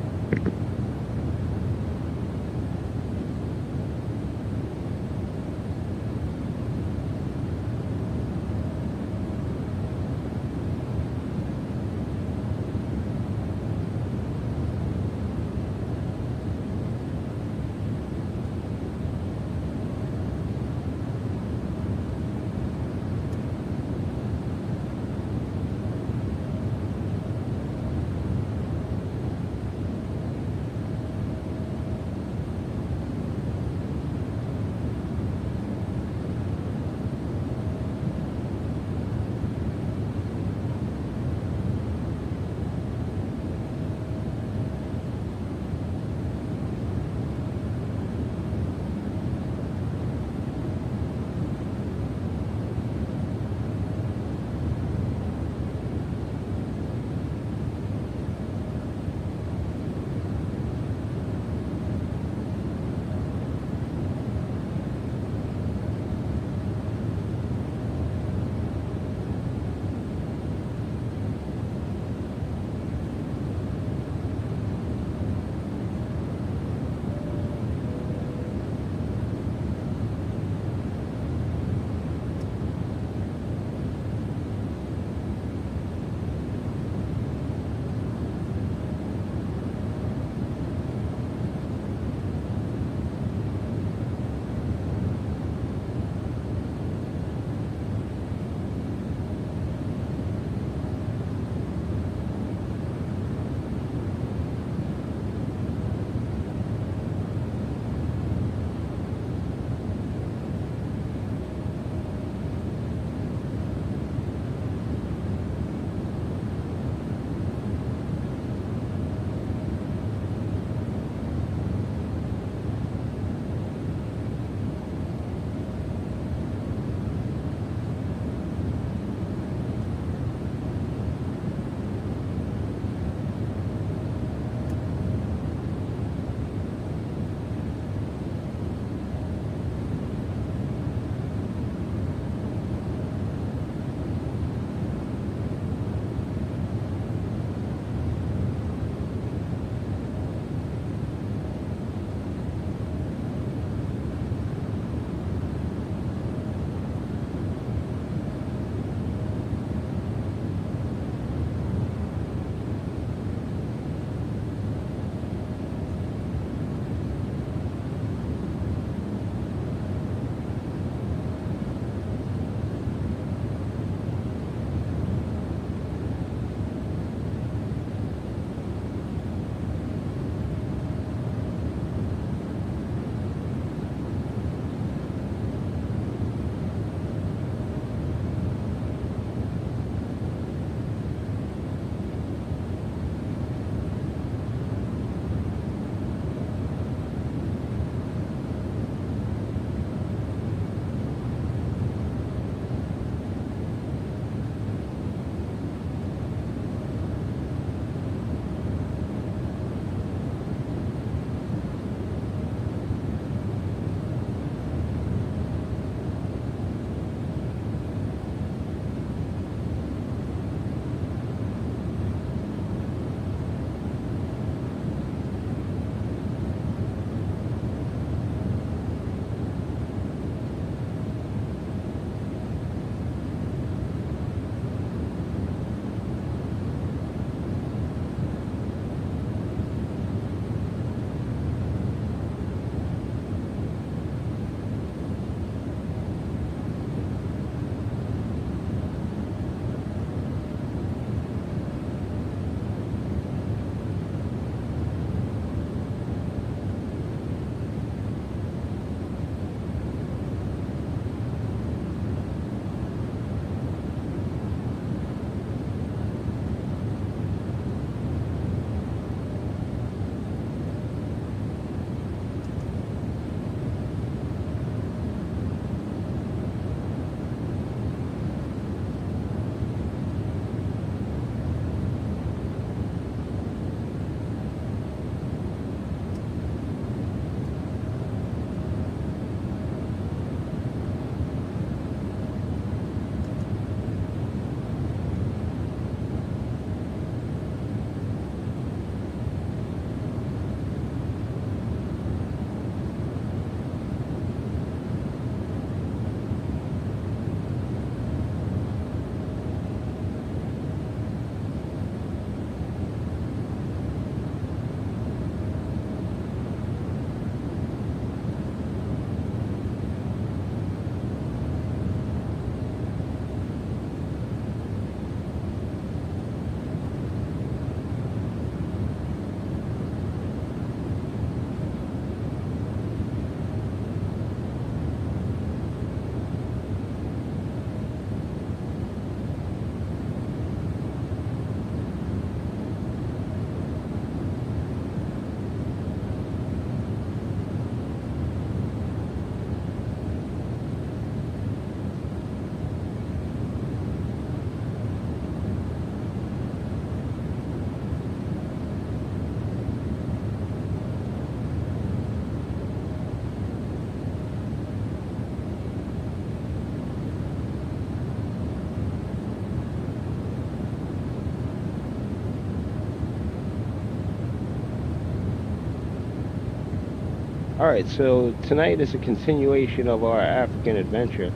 Alright, so tonight is a continuation of our African adventure.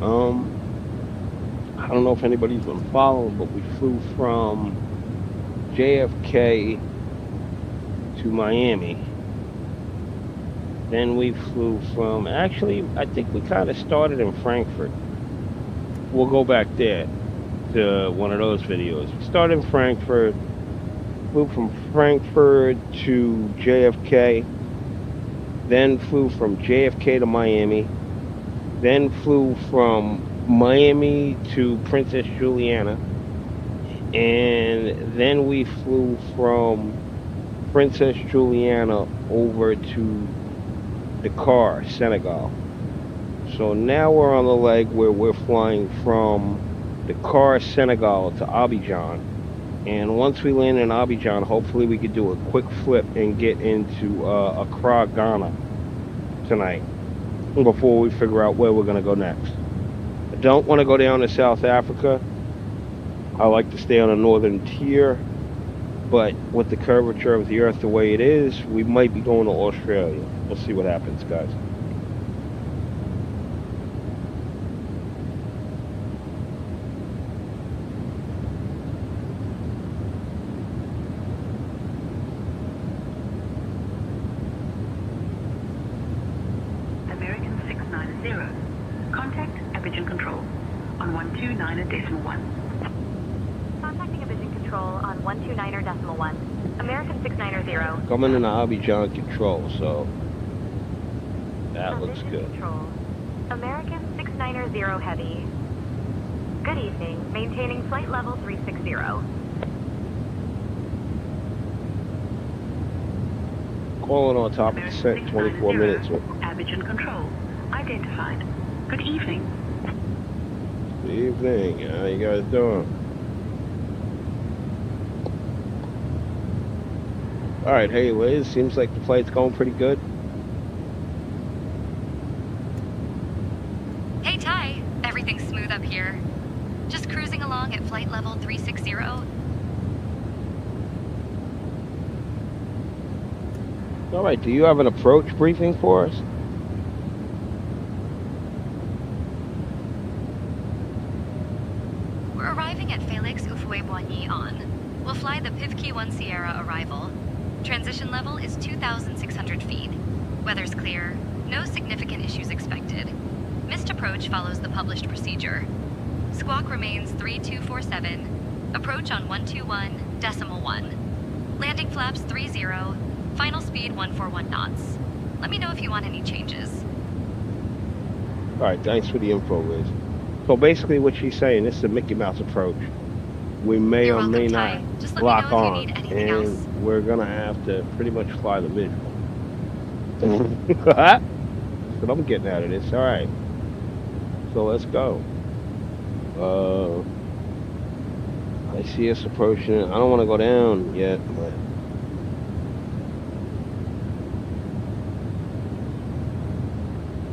I don't know if anybody's been following, but we flew from JFK to Miami. Then we flew from, actually, I think we kind of started in Frankfurt. We'll go back there to one of those videos. We started in Frankfurt, flew from Frankfurt to JFK, then flew from JFK to Miami, then flew from Miami to Princess Juliana, and then we flew from Princess Juliana over to Dakar, Senegal. So now we're on the leg where we're flying from Dakar, Senegal to Abidjan. And once we land in Abidjan, hopefully we could do a quick flip and get into Accra, Ghana tonight before we figure out where we're going to go next. I don't want to go down to South Africa. I like to stay on a northern tier, but with the curvature of the earth the way it is, we might be going to Australia. We'll see what happens, guys. American 690. Contact Abidjan Control on 129.1. Contacting Abidjan Control on 129.1. American 690. Coming into Abidjan Control, so that looks good. Control. American 690 Heavy. Good evening. Maintaining flight level 360. Calling on top of the set, 24 minutes. Abidjan Control. Identified. Good evening. Good evening. How you guys doing? Alright, hey Liz, seems like the flight's going pretty good. Hey Ty, everything's smooth up here. Just cruising along at flight level 360. Alright, do you have an approach briefing for us? We're arriving at Felix Houphouët-Boigny on. We'll fly the Pivkey 1 Sierra arrival. Transition level is 2,600 feet. Weather's clear. No significant issues expected. Missed approach follows the published procedure. Squawk remains 3247. Approach on 121.1. Landing flaps 30. Final speed 141 knots. Let me know if you want any changes. Alright, thanks for the info, Liz. So basically what she's saying, this is a Mickey Mouse approach. We may or may not lock on, and we're gonna have to pretty much fly the visual. That's what I'm getting out of this. Alright. So let's go. I see us approaching. I don't want to go down yet, but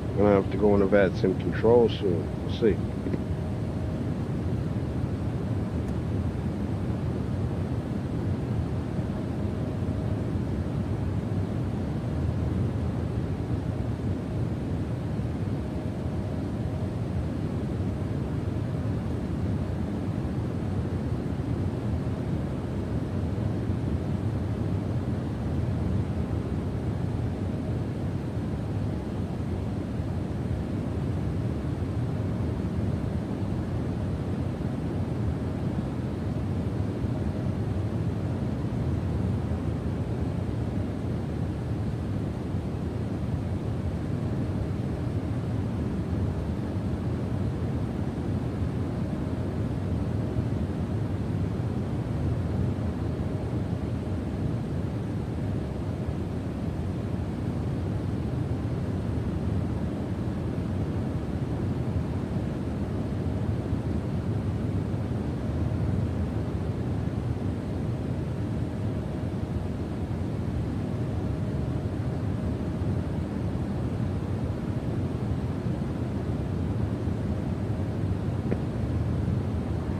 I'm gonna have to go into VATSIM control soon. We'll see.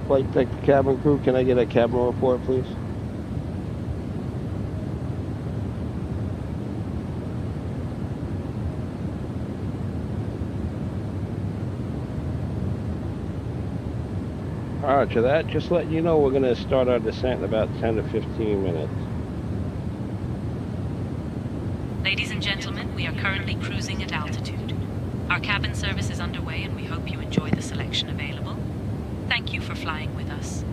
Flight deck cabin crew, can I get a cabin report, please? Roger that. Just letting you know we're going to start our descent in about 10 to 15 minutes. Ladies and gentlemen, we are currently cruising at altitude. Our cabin service is underway and we hope you enjoy the selection available. Thank you for flying with us.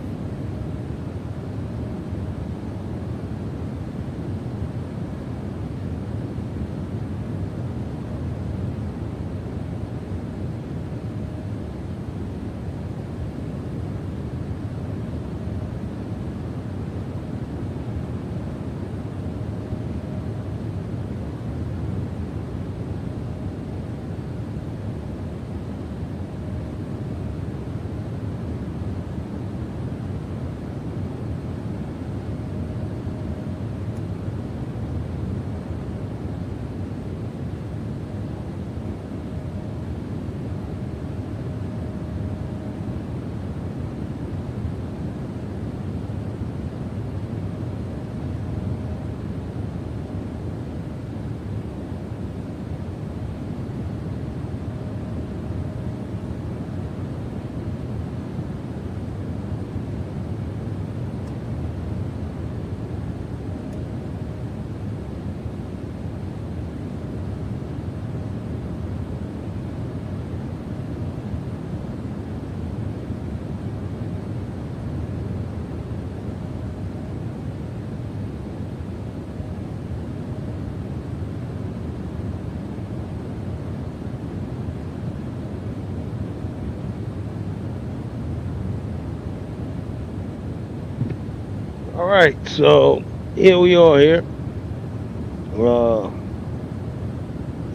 All right, so here we are here.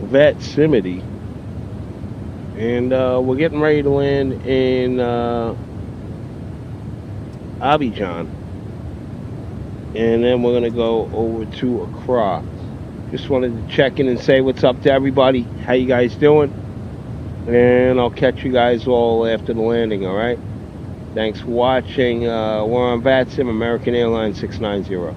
Vatsimity. And we're getting ready to land in Abidjan. And then we're going to go over to Accra. Just wanted to check in and say what's up to everybody. How you guys doing? And I'll catch you guys all after the landing, all right? Thanks for watching. We're on VATSIM, American Airlines 690.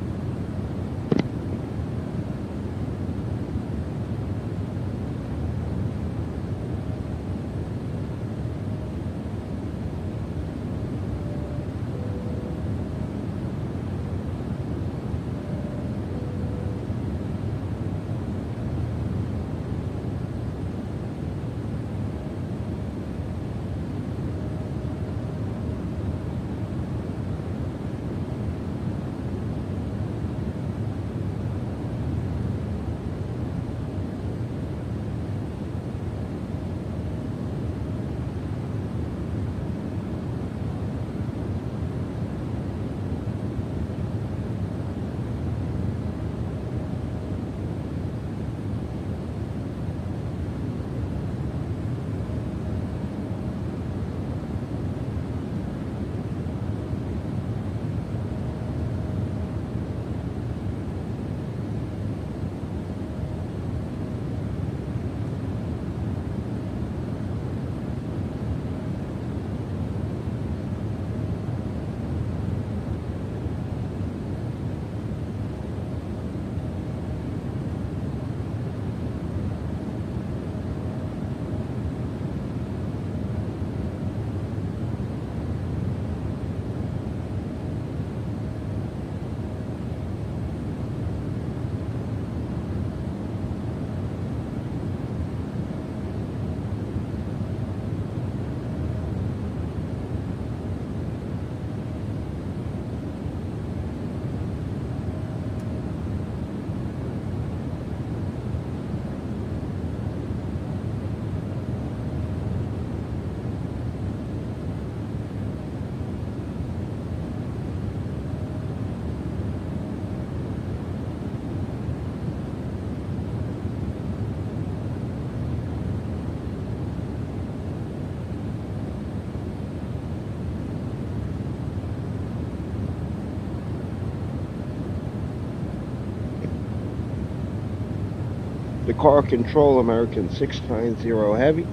The car control, American 690 Heavy.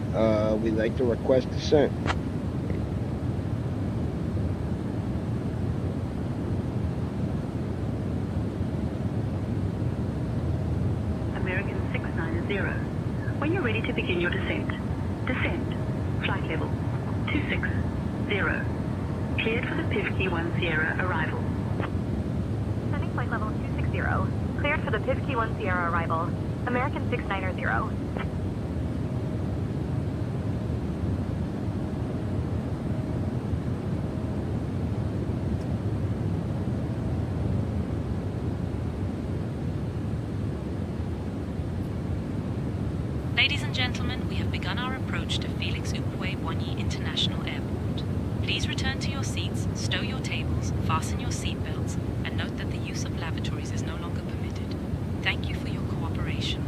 We'd like to request descent. American 690. When you're ready to begin your descent, descend. Flight level 260. Cleared for the Pivkey 1 Sierra arrival. Sending flight level 260. Cleared for the Pivkey 1 Sierra arrival. American 690. Ladies and gentlemen, we have begun our approach to Felix Упуэ-Бони International Airport. Please return to your seats, stow your tables, fasten your seatbelts, and note that the use of lavatories is no longer permitted. Thank you for your cooperation.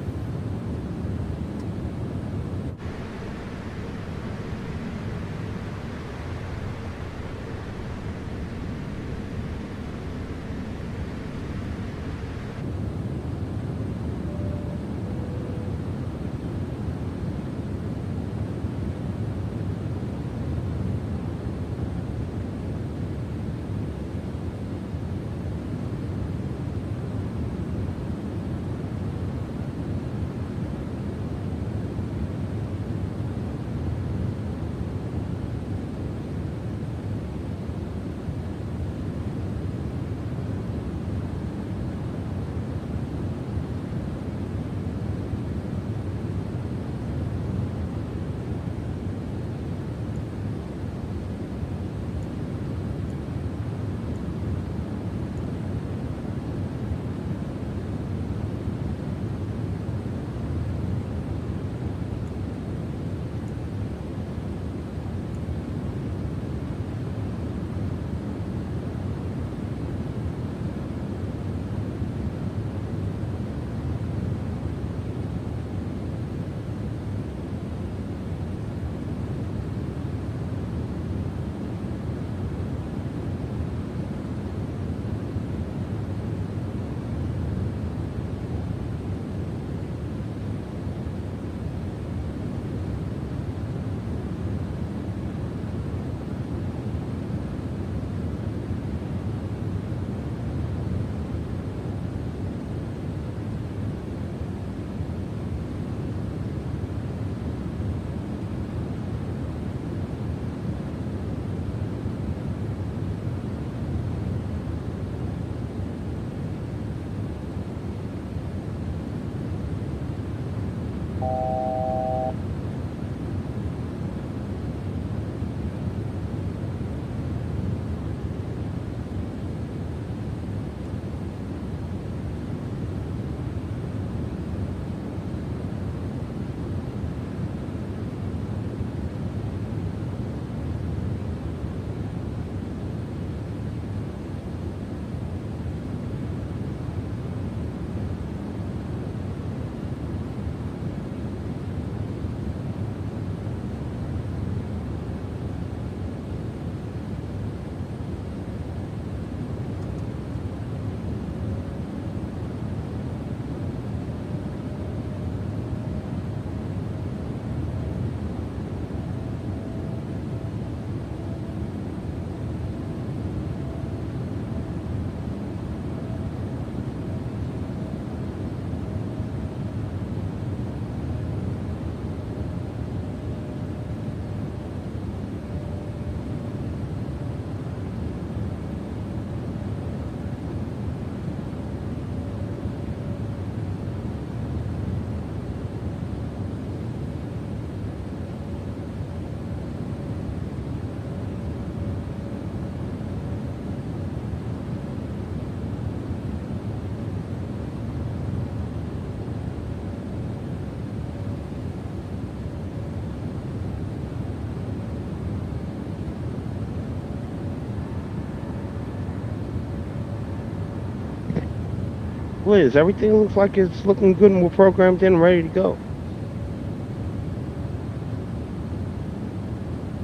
Liz, everything looks like it's looking good and we're programmed in and ready to go.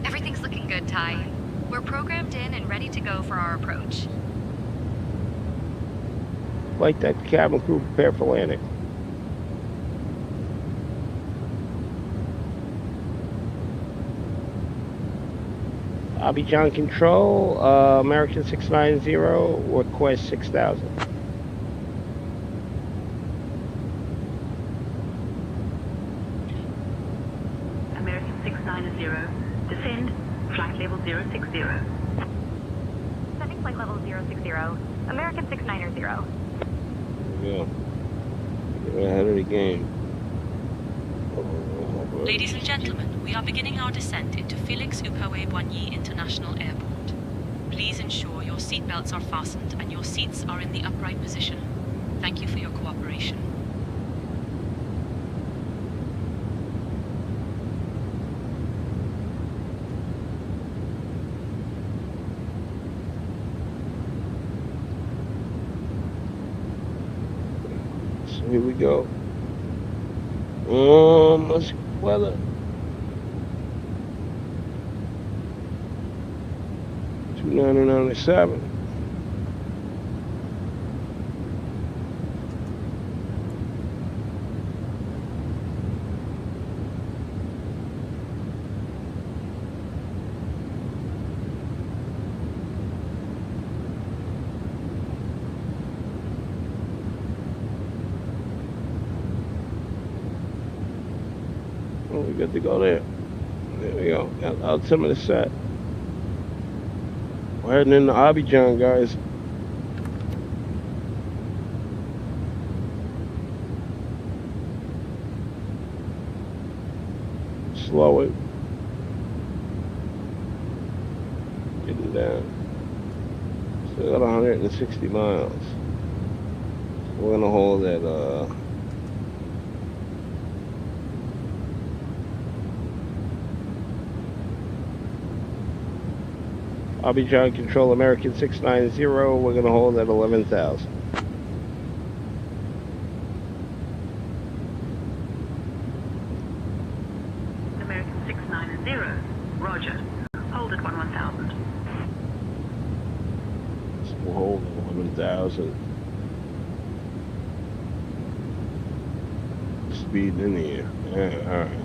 Everything's looking good, Ty. We're programmed in and ready to go for our approach. Flight deck, cabin crew, prepare for landing. Abidjan Control, American 690, request 6,000. American 690, descend, flight level 060. flight level 060. American 690. Yeah. Get ahead of the game. Ladies and gentlemen, we are beginning our descent into Felix Houphouët-Boigny International Airport. Please ensure your seatbelts are fastened and your seats are in the upright position. Thank you for your cooperation. So here we go. Let's weather. 299.7. Oh, we good to go there. There we go. Got altimeter set. We're heading into Abidjan, guys. Slow it. Getting down. Still got 160 miles. We're gonna hold at Abidjan Control American 690, we're going to hold at 11,000. American 690, roger. Hold at 11,000. So we'll hold at 11,000. Speed in the air. Yeah, alright.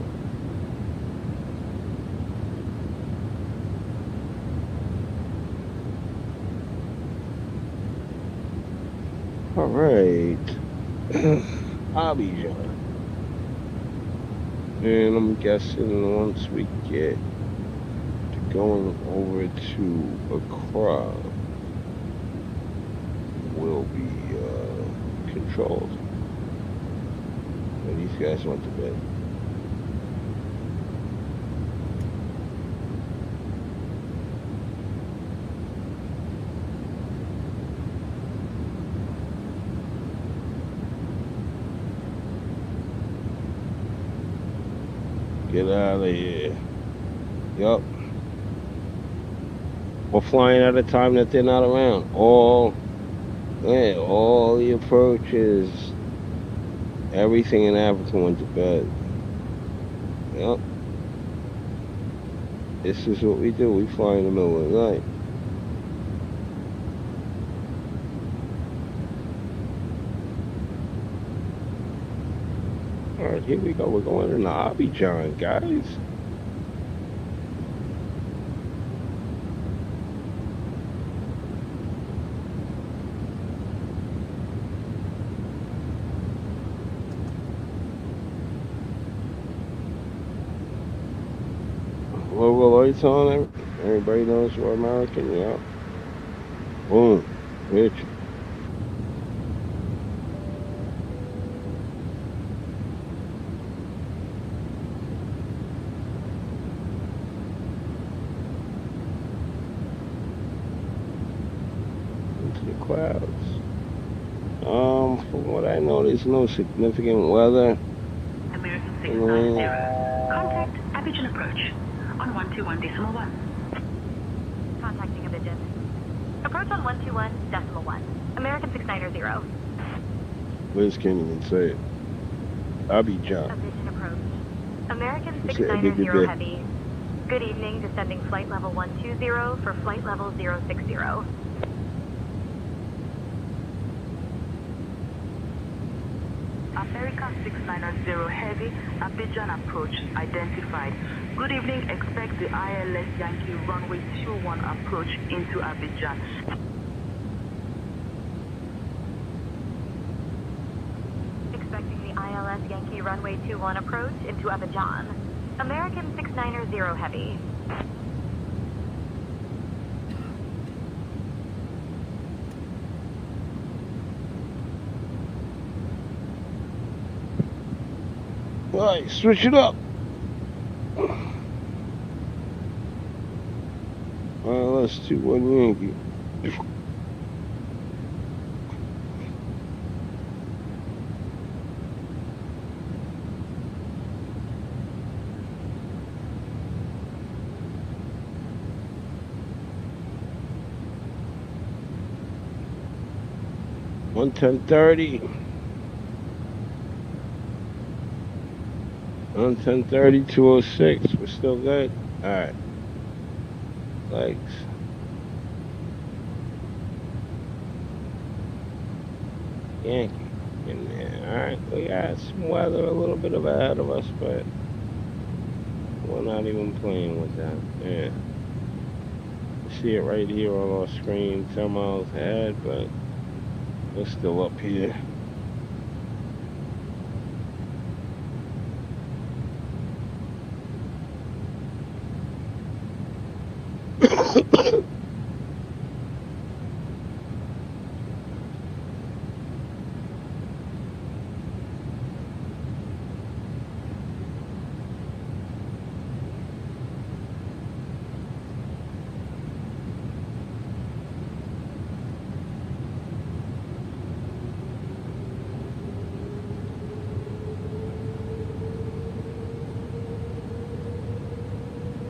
Alright, Abidjan. And I'm guessing once we get to going over to Accra, will be controlled. And these guys went to bed. Get out of here. Yup. We're flying at a time that they're not around. All the approaches, everything in Africa went to bed. Yup. This is what we do. We fly in the middle of the night. Alright, here we go. We're going into Abidjan, guys. Logo lights on. Everybody knows we're American, yeah. Boom. Bitch. Clouds. From what I know, there's no significant weather. American 690. Contact Abidjan approach on 121.1. Contacting Abidjan. Approach on 121.1. American 690. Liz can't even say it. Abidjan. Abidjan approach. American She said, 690 heavy. Good evening, descending flight level 120 for flight level 060. American 690 heavy, Abidjan approach identified. Good evening, expect the ILS Yankee runway 21 approach into Abidjan. Expecting the ILS Yankee runway 21 approach into Abidjan. American 690 heavy. Alright, switch it up. Let's do 1 Yankee. On 10:30. On 10:30, 206. We're still good. All right. Legs. Yankee in there. All right. We got some weather a little bit ahead of us, but we're not even playing with that. Yeah. You see it right here on our screen, 10 miles ahead, but we're still up here.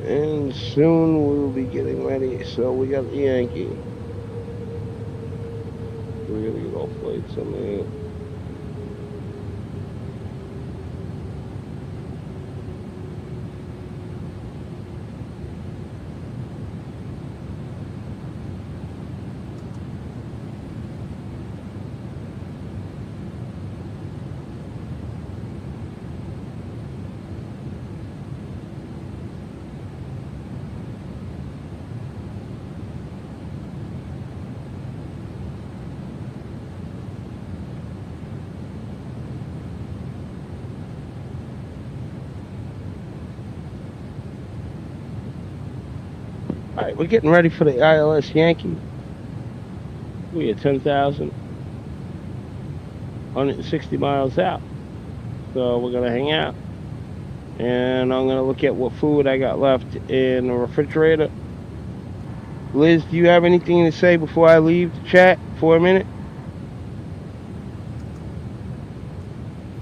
And soon we'll be getting ready. So we got the Yankee. We're gonna get all flights on there. Alright, we're getting ready for the ILS Yankee. We are 10,000, 160 miles out. So we're gonna hang out. And I'm gonna look at what food I got left in the refrigerator. Liz, do you have anything to say before I leave the chat for a minute?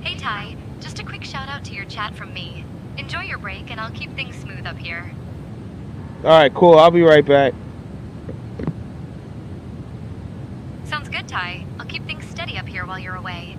Hey Ty, just a quick shout out to your chat from me. Enjoy your break and I'll keep things smooth up here. Alright, cool. I'll be right back. Sounds good, Ty. I'll keep things steady up here while you're away.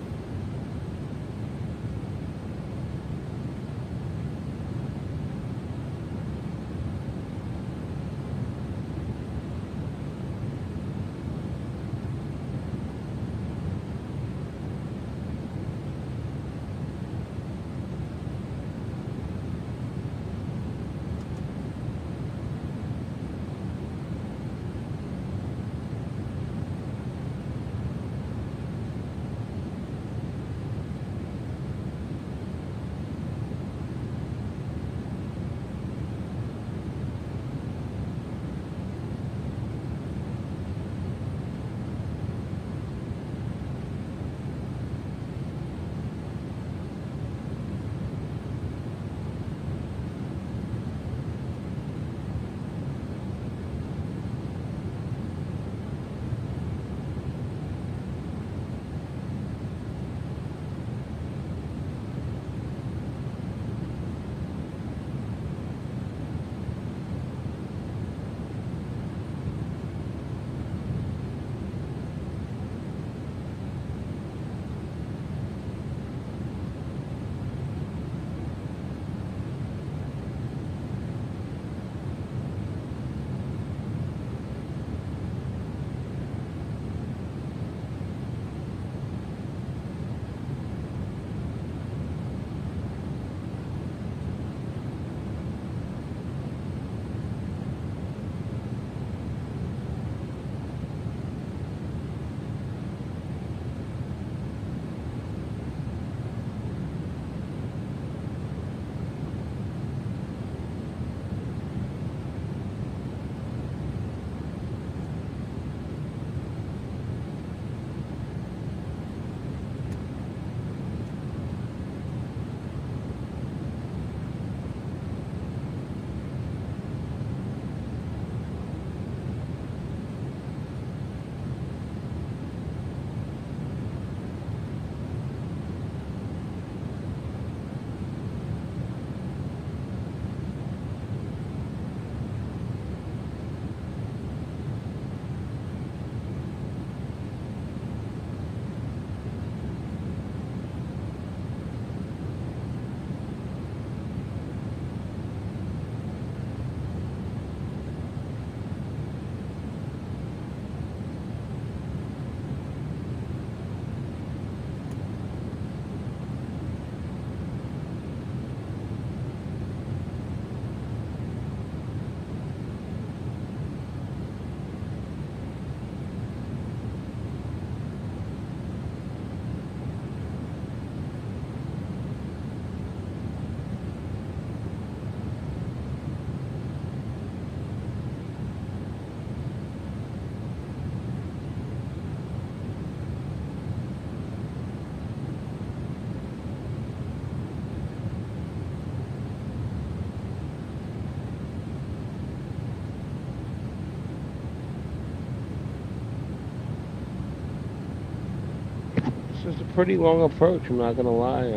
is a pretty long approach. I'm not gonna lie.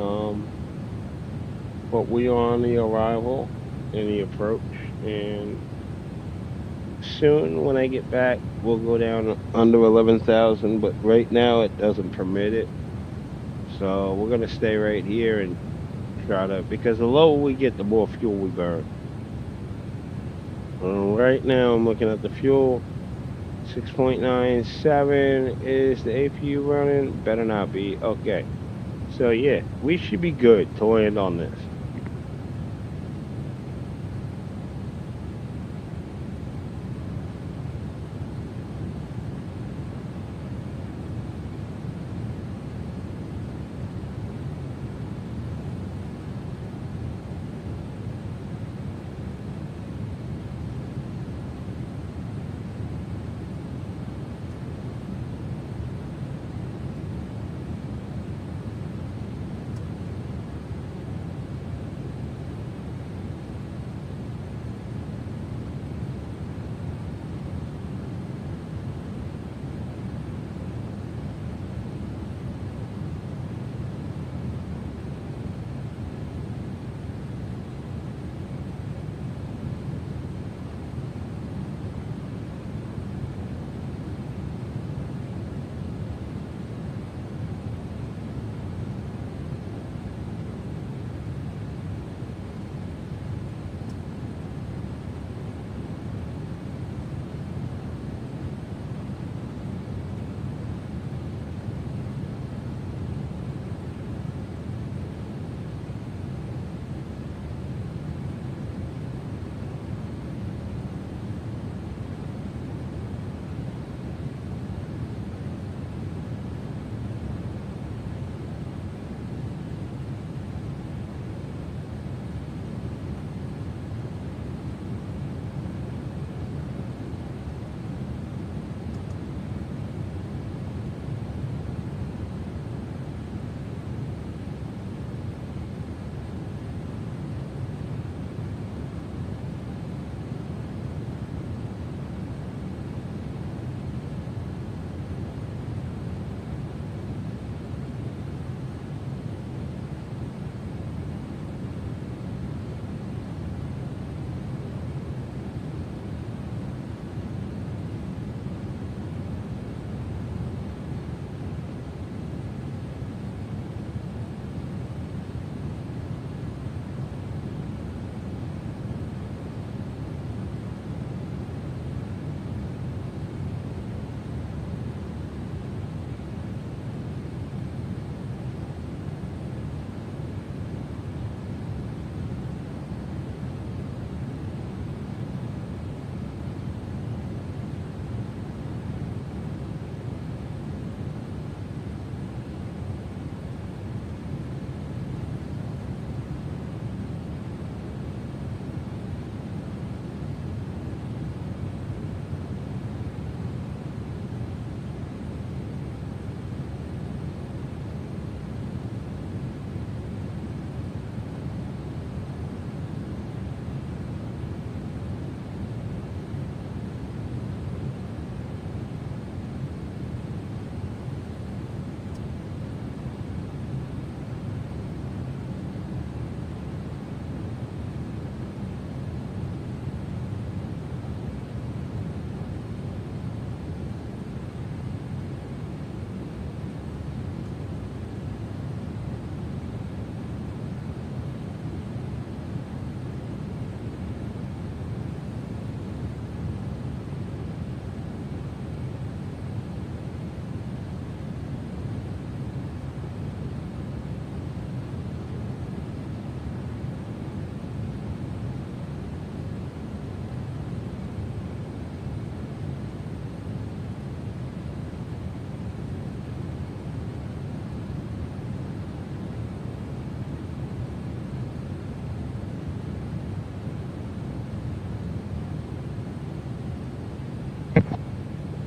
But we are on the arrival and the approach, and soon when I get back, we'll go down under 11,000. But right now, it doesn't permit it. So we're gonna stay right here and try to, because the lower we get, the more fuel we burn. Right now, I'm looking at the fuel. 6.97 is the APU running. Better not be. Okay. So yeah, we should be good to land on this.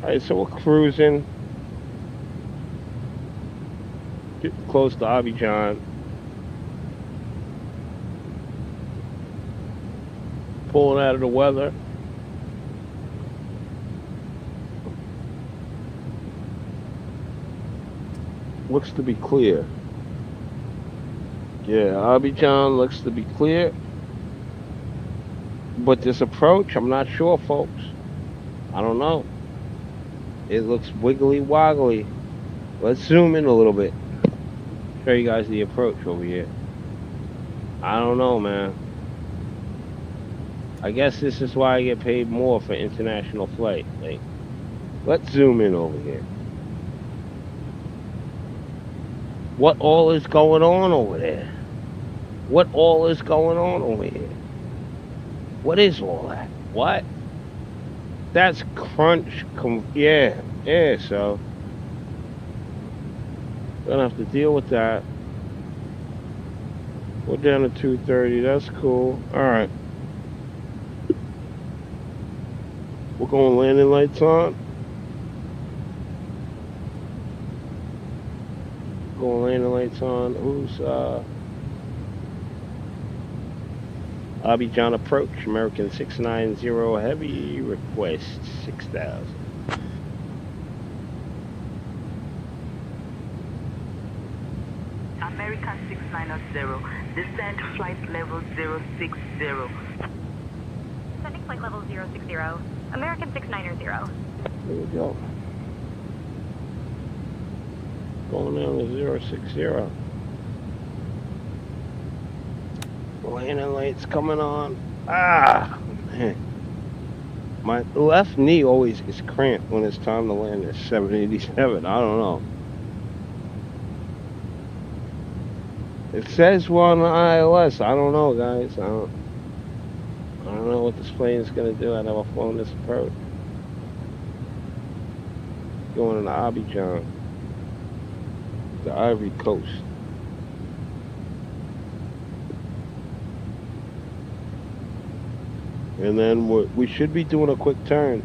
Alright, so we're cruising. Getting close to Abidjan. Pulling out of the weather. looks to be clear. Yeah, Abidjan looks to be clear. But this approach, I'm not sure, folks. I don't know. It looks wiggly woggly. Let's zoom in a little bit. Show you guys the approach over here. I don't know, man. I guess this is why I get paid more for international flight. Like, let's zoom in over here. What all is going on over there? What all is going on over here? What is all that? What? That's crunch. Yeah, so gonna have to deal with that. We're down to 230. That's cool. All right. We're going landing lights on. Going landing lights on. Who's Abidjan approach, American 690 heavy, request 6,000. American 690, descend flight level 060. Descending flight level 060, American 690. There we go. Going down to 060. Landing lights coming on. Ah, man. My left knee always gets cramped when it's time to land at 787. I don't know. It says we're on the ILS. I don't know, guys. I don't know what this plane is going to do. I've never flown this approach. Going to Abidjan, the Ivory Coast. And then we should be doing a quick turn.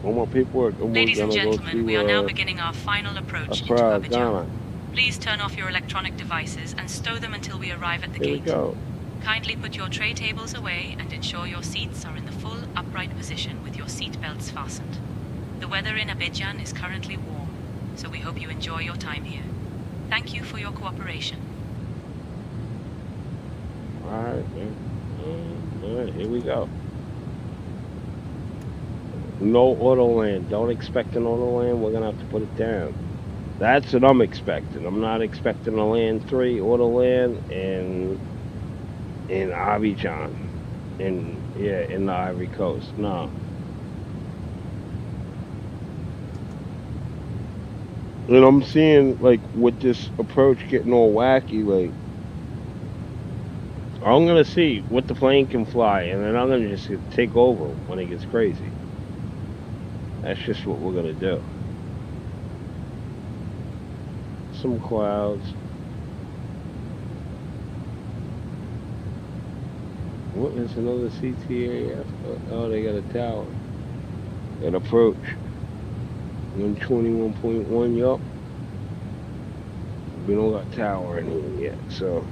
One more paperwork. Ladies and gentlemen, we are now beginning our final approach into Abidjan. Ghana. Please turn off your electronic devices and stow them until we arrive at the Here we gate. go. Kindly put your tray tables away and ensure your seats are in the full upright position with your seat belts fastened. The weather in Abidjan is currently warm, so we hope you enjoy your time here. Thank you for your cooperation. Alright, man. Alright, here we go. No auto land. Don't expect an auto land. We're going to have to put it down. That's what I'm expecting. I'm not expecting a land 3 auto land in Abidjan. In the Ivory Coast. No. And I'm seeing, like, with this approach getting all wacky, like, I'm going to see what the plane can fly, and then I'm going to just take over when it gets crazy. That's just what we're going to do. Some clouds. What is another CTAF? Oh, they got a tower. An approach. 121.1, yup. We don't got tower in here yet, so.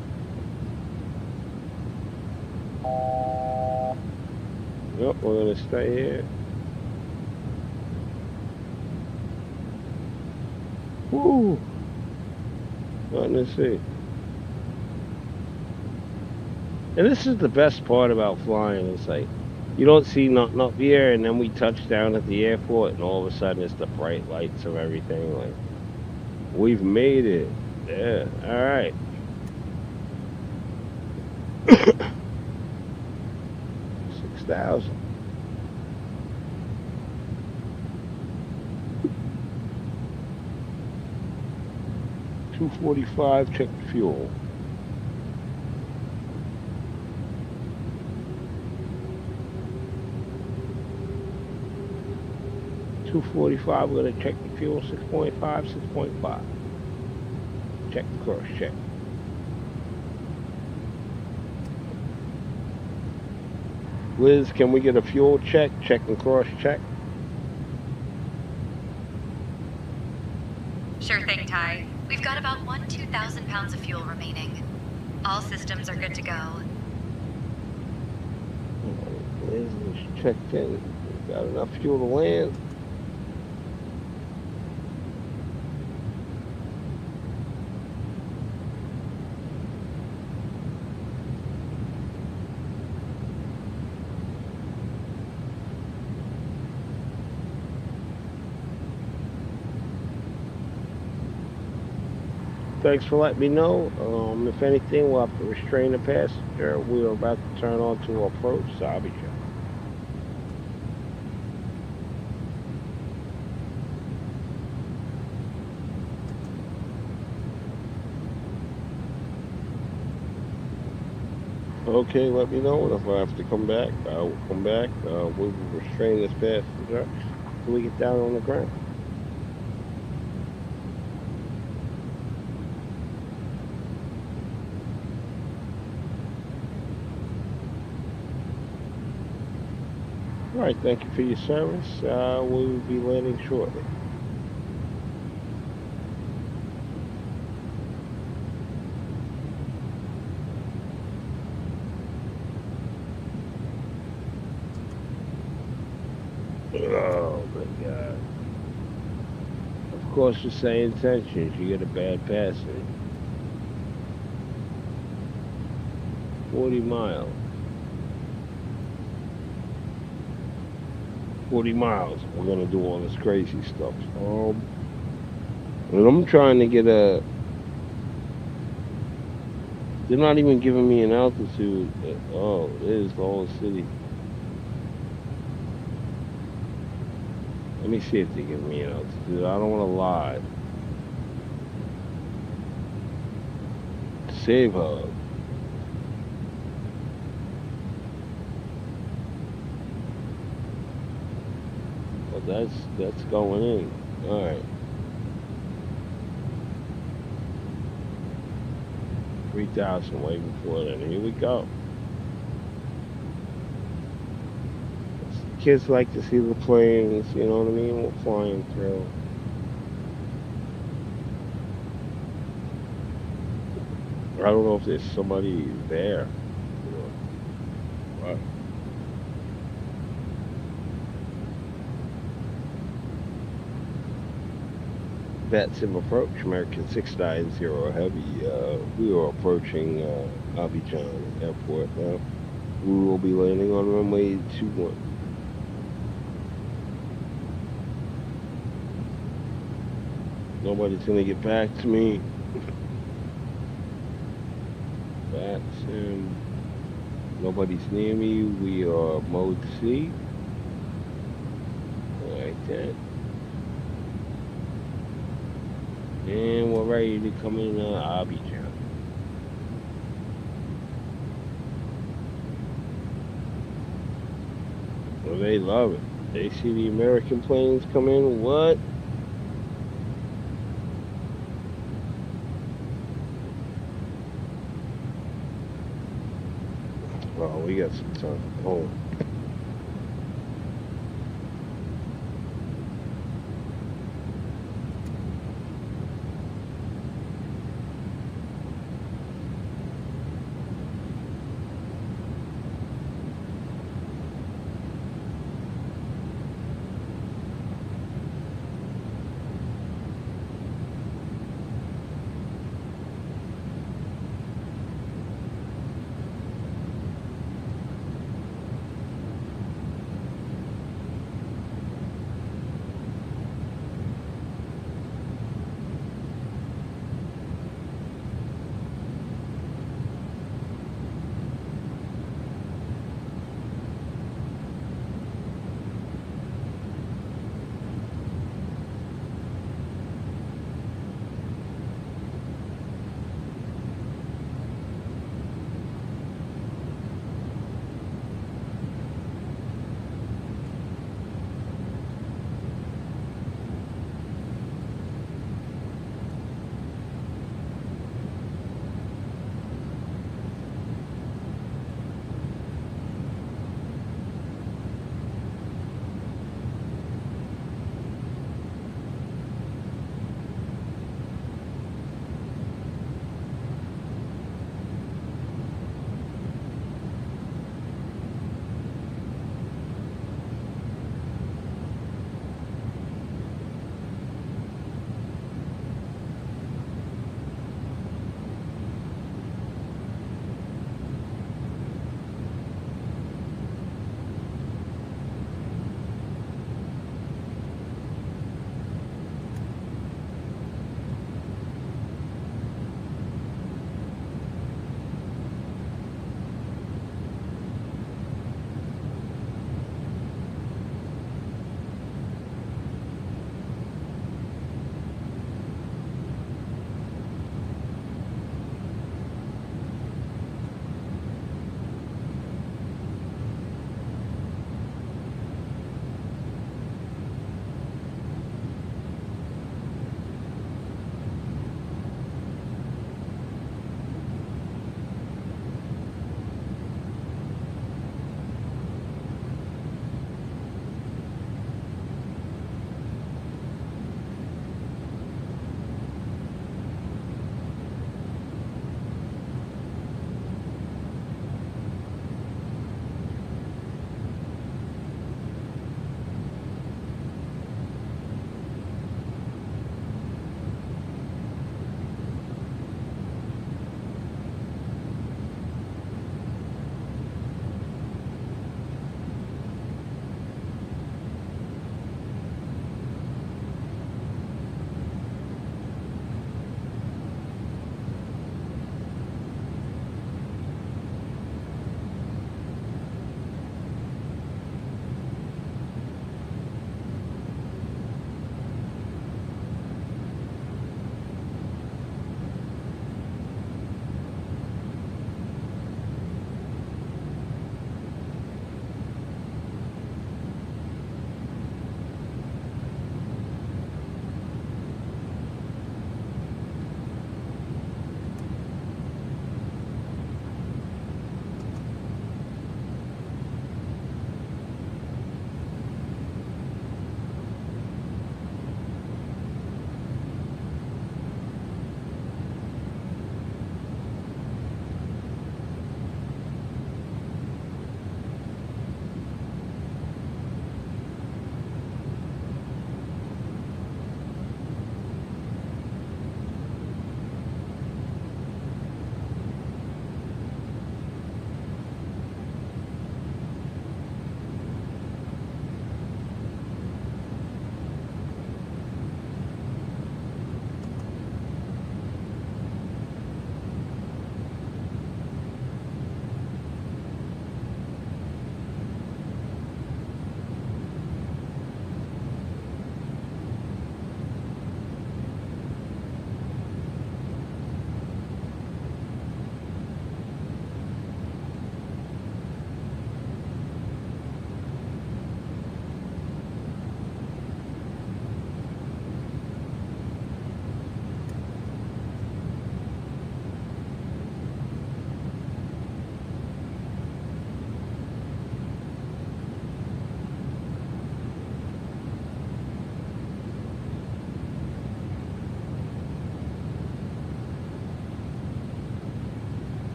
Yep, we're gonna stay here. Woo! Nothing to see. And this is the best part about flying. It's like, you don't see nothing up here, and then we touch down at the airport, and all of a sudden it's the bright lights of everything. Like, we've made it. Yeah, alright. 6,000. $245, check the fuel. $245, we're gonna check the fuel, 6.5, 6.5. Check the cross check. Liz, can we get a fuel check? Check and cross check. Sure thing, Ty. We've got about 2,000 pounds of fuel remaining. All systems are good to go. Liz is checked in. We've got enough fuel to land. thanks for letting me know. If anything, we'll have to restrain the passenger. We are about to turn on to approach Abidjan. Okay, let me know. If I have to come back, I will come back. We will restrain this passenger till we get down on the ground. All right, thank you for your service. We will be landing shortly. Oh my God. Of course, the same intentions. You get a bad passing. 40 miles. 40 miles. We're gonna do all this crazy stuff. And I'm trying to get a. They're not even giving me an altitude. Oh, it is the whole city. Let me see if they give me an altitude. I don't want to lie. Save hub. Well, that's going in. All right. 3,000 way before then. Here we go. Kids like to see the planes, you know what I mean? We're flying through. I don't know if there's somebody there. What? VATSIM approach, American 690 Heavy. We are approaching Abidjan Airport now. We will be landing on runway 21. Nobody's gonna get back to me. VATSIM. Nobody's near me. We are mode C. Like that. And we're ready to come in Abidjan. Well, they love it. They see the American planes come in. What? Well, we got some time. Hold on.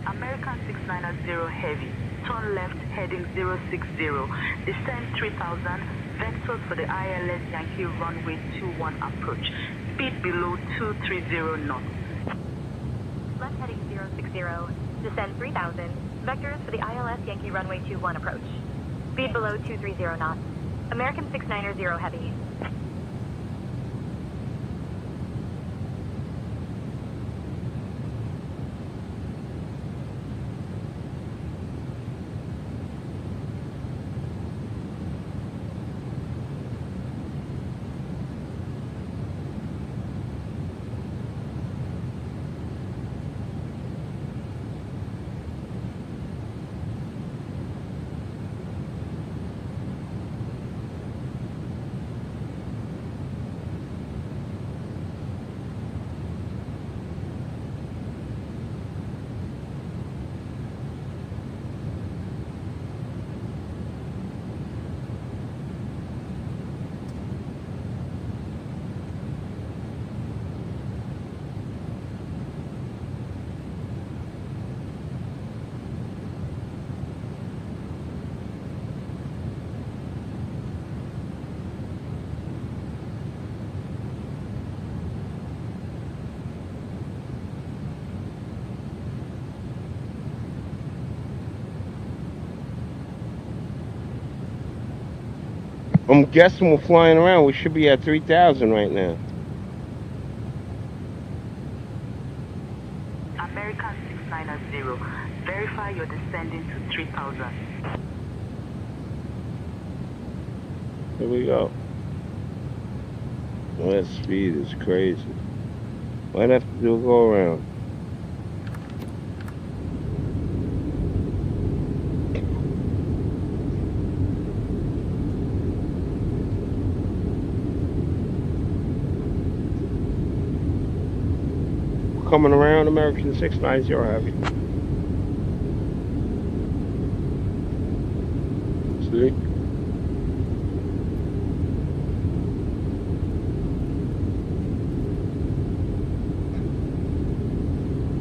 American 690 heavy. Turn left heading 060. Descend 3000. Vectors for the ILS Yankee runway 21 approach. Speed below 230 knots. Left heading 060. Descend 3000. Vectors for the ILS Yankee runway 21 approach. Speed below 230 knots. American 690 heavy. I'm guessing we're flying around. We should be at 3,000 right now. American 690. Verify you're descending to 3000. Here we go. Oh, that speed is crazy. Might have to do a go around. Coming around, American 690 heavy. See?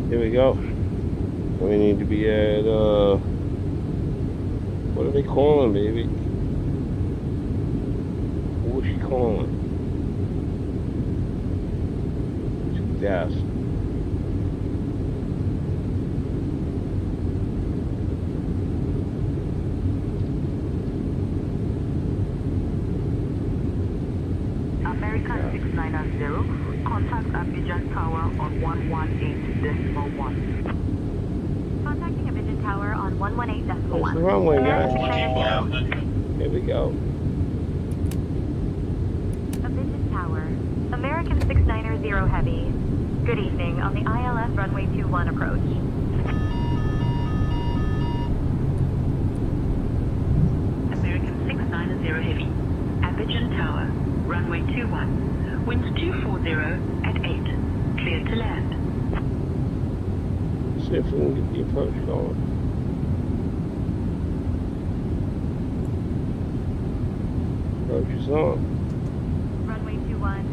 Here we go. We need to be at, what are they calling, baby? What was she calling? 2,000. American 690, contact Abidjan Tower on 118.1. Contacting Abidjan Tower on 118.1. That's the runway, guys. Here we go. Abidjan Tower. American 690 heavy. Good evening on the ILS runway 21 approach. American 690 heavy. Abidjan Tower. Runway 21. Winds 240 at 8. Clear to land. See if we can get the approach going. Approach is on. Runway 21.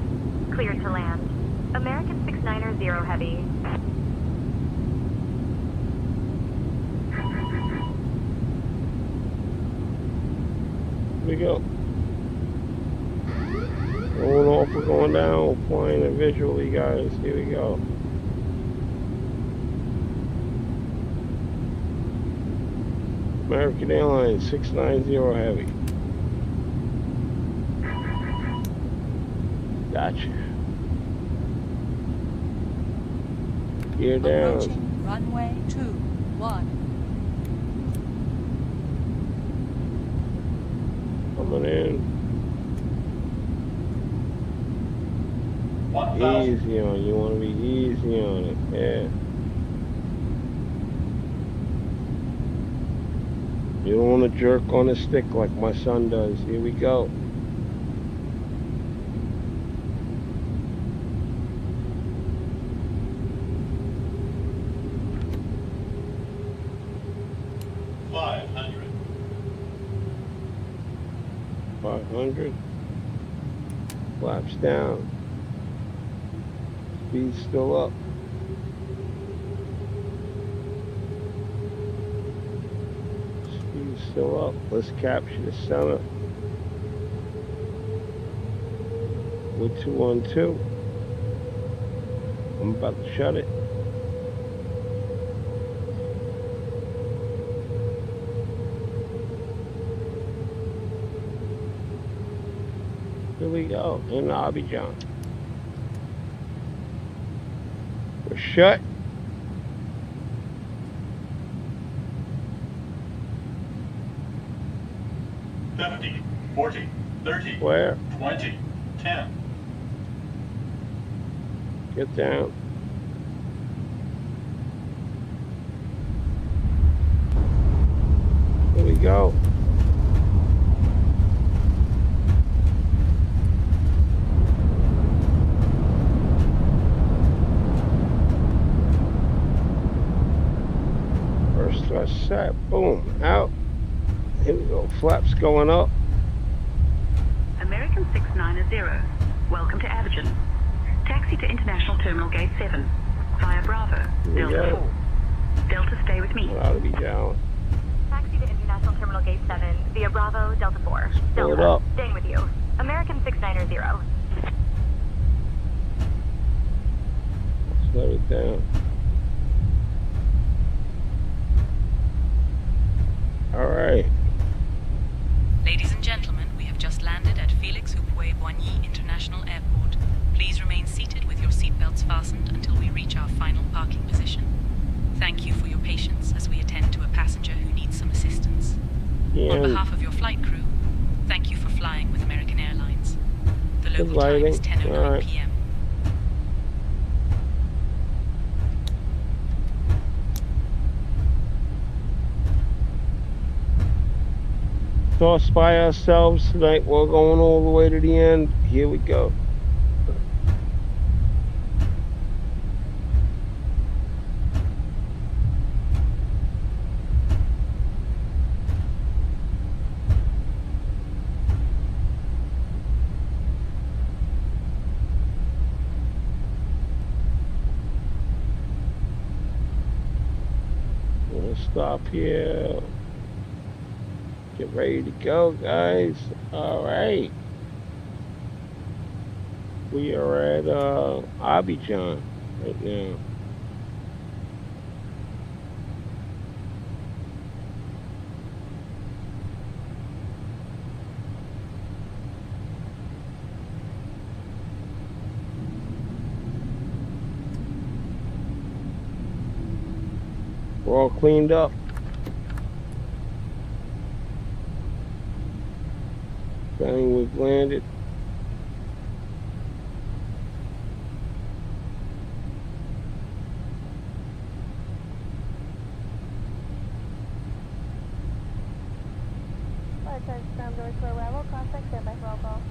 Clear to land. American 690 heavy. Here we go. Going off, we're going down, we're flying it visually, guys. Here we go. American Airlines 690 heavy. Gotcha. Gear down. Approaching runway 21. Coming in. Easy on it. You want to be easy on it. Yeah. You don't want to jerk on the stick like my son does. Here we go. Flaps down. Speed's still up. still up. Let's capture the center. With 212. I'm about to shut it. Here we go, in Abidjan. We're shut. $70, $40, $30, Where? $20, $10. Get down. Here we go. First thrust set, boom, out. Here we go, flaps going up. American 690, welcome to Abidjan. Taxi to International Terminal Gate 7, via Bravo, Delta 4. Delta, stay with me. Ought to be down. Taxi to International Terminal Gate 7 via Bravo, Delta 4. Pull it Delta, up. staying with you. American 690. Slow it down. All right. Ladies and gentlemen, we have just landed at Félix Houphouët-Boigny International Airport. Please remain seated with your seatbelts fastened until we reach our final parking position. Thank you for your patience as we attend to a passenger who needs some assistance. On behalf of your flight crew, thank you for flying with American Airlines. The local time is 10:09 p.m. Tossed by ourselves tonight. We're going all the way to the end. Here we go. We'll stop here. Get ready to go, guys. All right. We are at Abidjan right now. We're all cleaned up. Bang, we've landed. Flight charge ground doors for arrival. Contact standby for all call.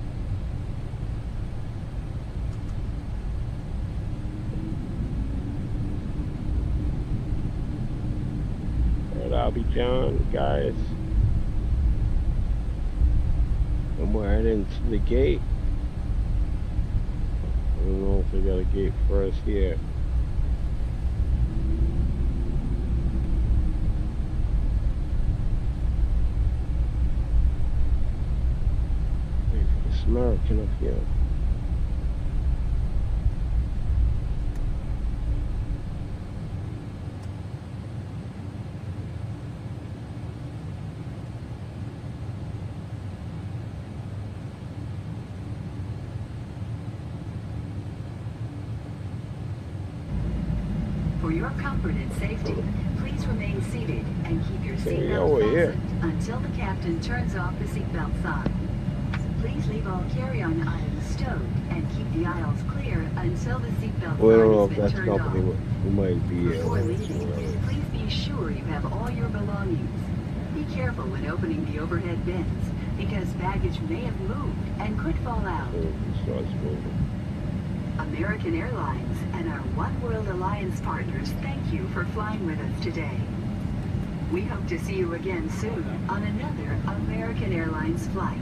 At Abidjan, guys. And we're heading to the gate. I don't know if they got a gate for us here. Wait for this American up here. For your comfort and safety, please remain seated and keep your seatbelt we're fastened until the captain turns off the seatbelt sign. Please leave all carry-on items stowed and keep the aisles clear until the seatbelt We don't know sign if has that's been turned company. off. We might be Before leaving, please be sure you have all your belongings. Be careful when opening the overhead bins, because baggage may have moved and could fall out. American Airlines and our One World Alliance partners thank you for flying with us today. We hope to see you again soon on another American Airlines flight.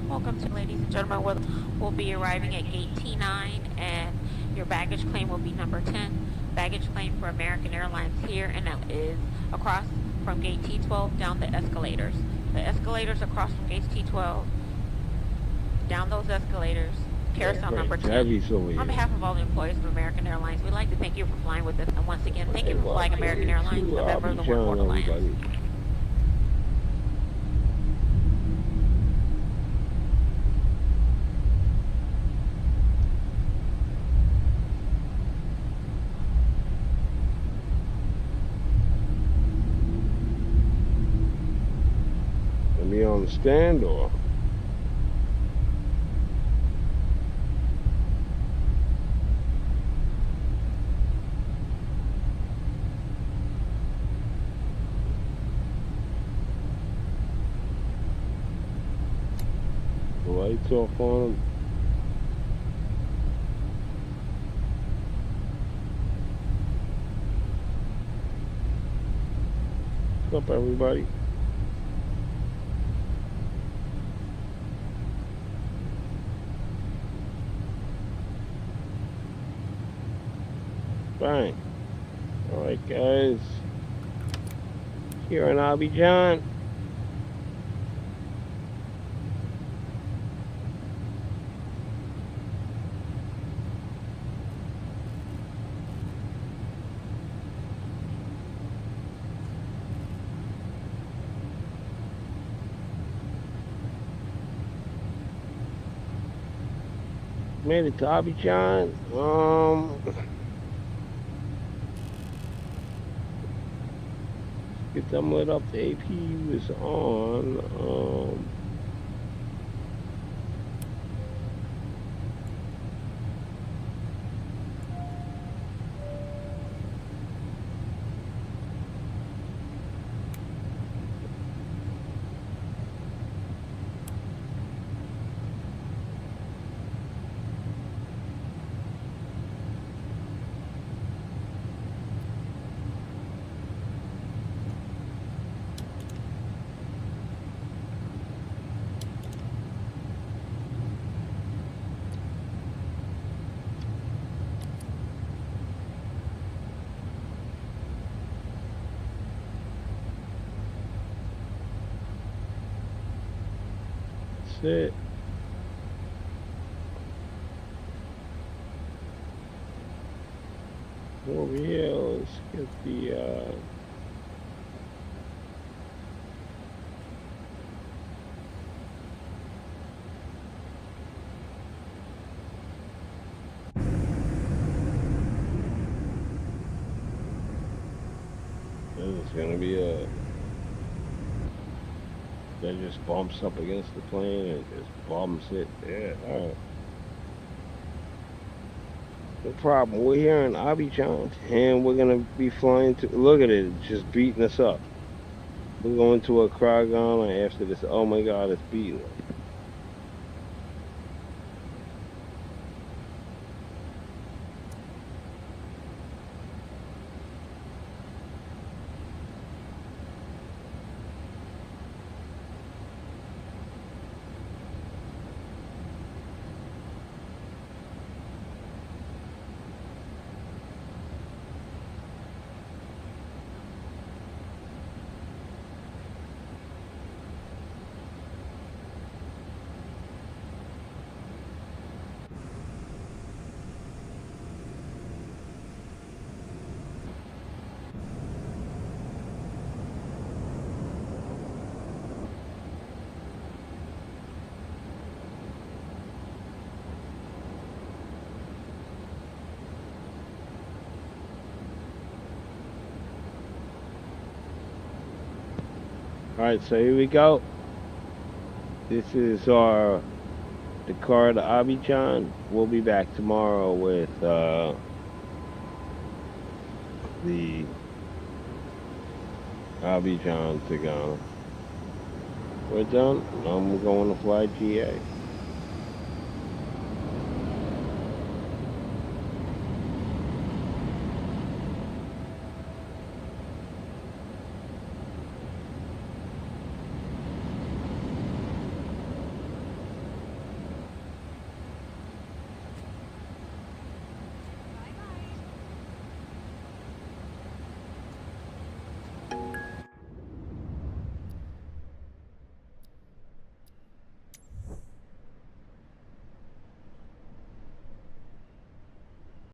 Welcome to, ladies and gentlemen. We'll be arriving at gate T9 and your baggage claim will be number 10. Baggage claim for American Airlines here, and that is across from gate T12 down the escalators. The escalators across from gate T12, down those escalators, carousel number 10. On behalf of all the employees of American Airlines, we'd like to thank you for flying with us. And once again, thank you for flying American Airlines, a member of the One World Alliance. Be on the stand or the lights off on them. What's up, everybody? Fine. Alright, guys. Here in Abidjan. Made it to Abidjan. Get them lit up. The AP was on. It. Over here, let's get the this is gonna be a that just bumps up against the plane and just bumps it. Yeah, alright. No problem. We're here in Abidjan and we're gonna be flying to, look at it, it's just beating us up. We're going to Accra, Ghana after this. Oh my god, it's beating us. Alright, so here we go. This is our Dakar to Abidjan. We'll be back tomorrow with the Abidjan to Ghana. We're done. Now I'm going to fly GA.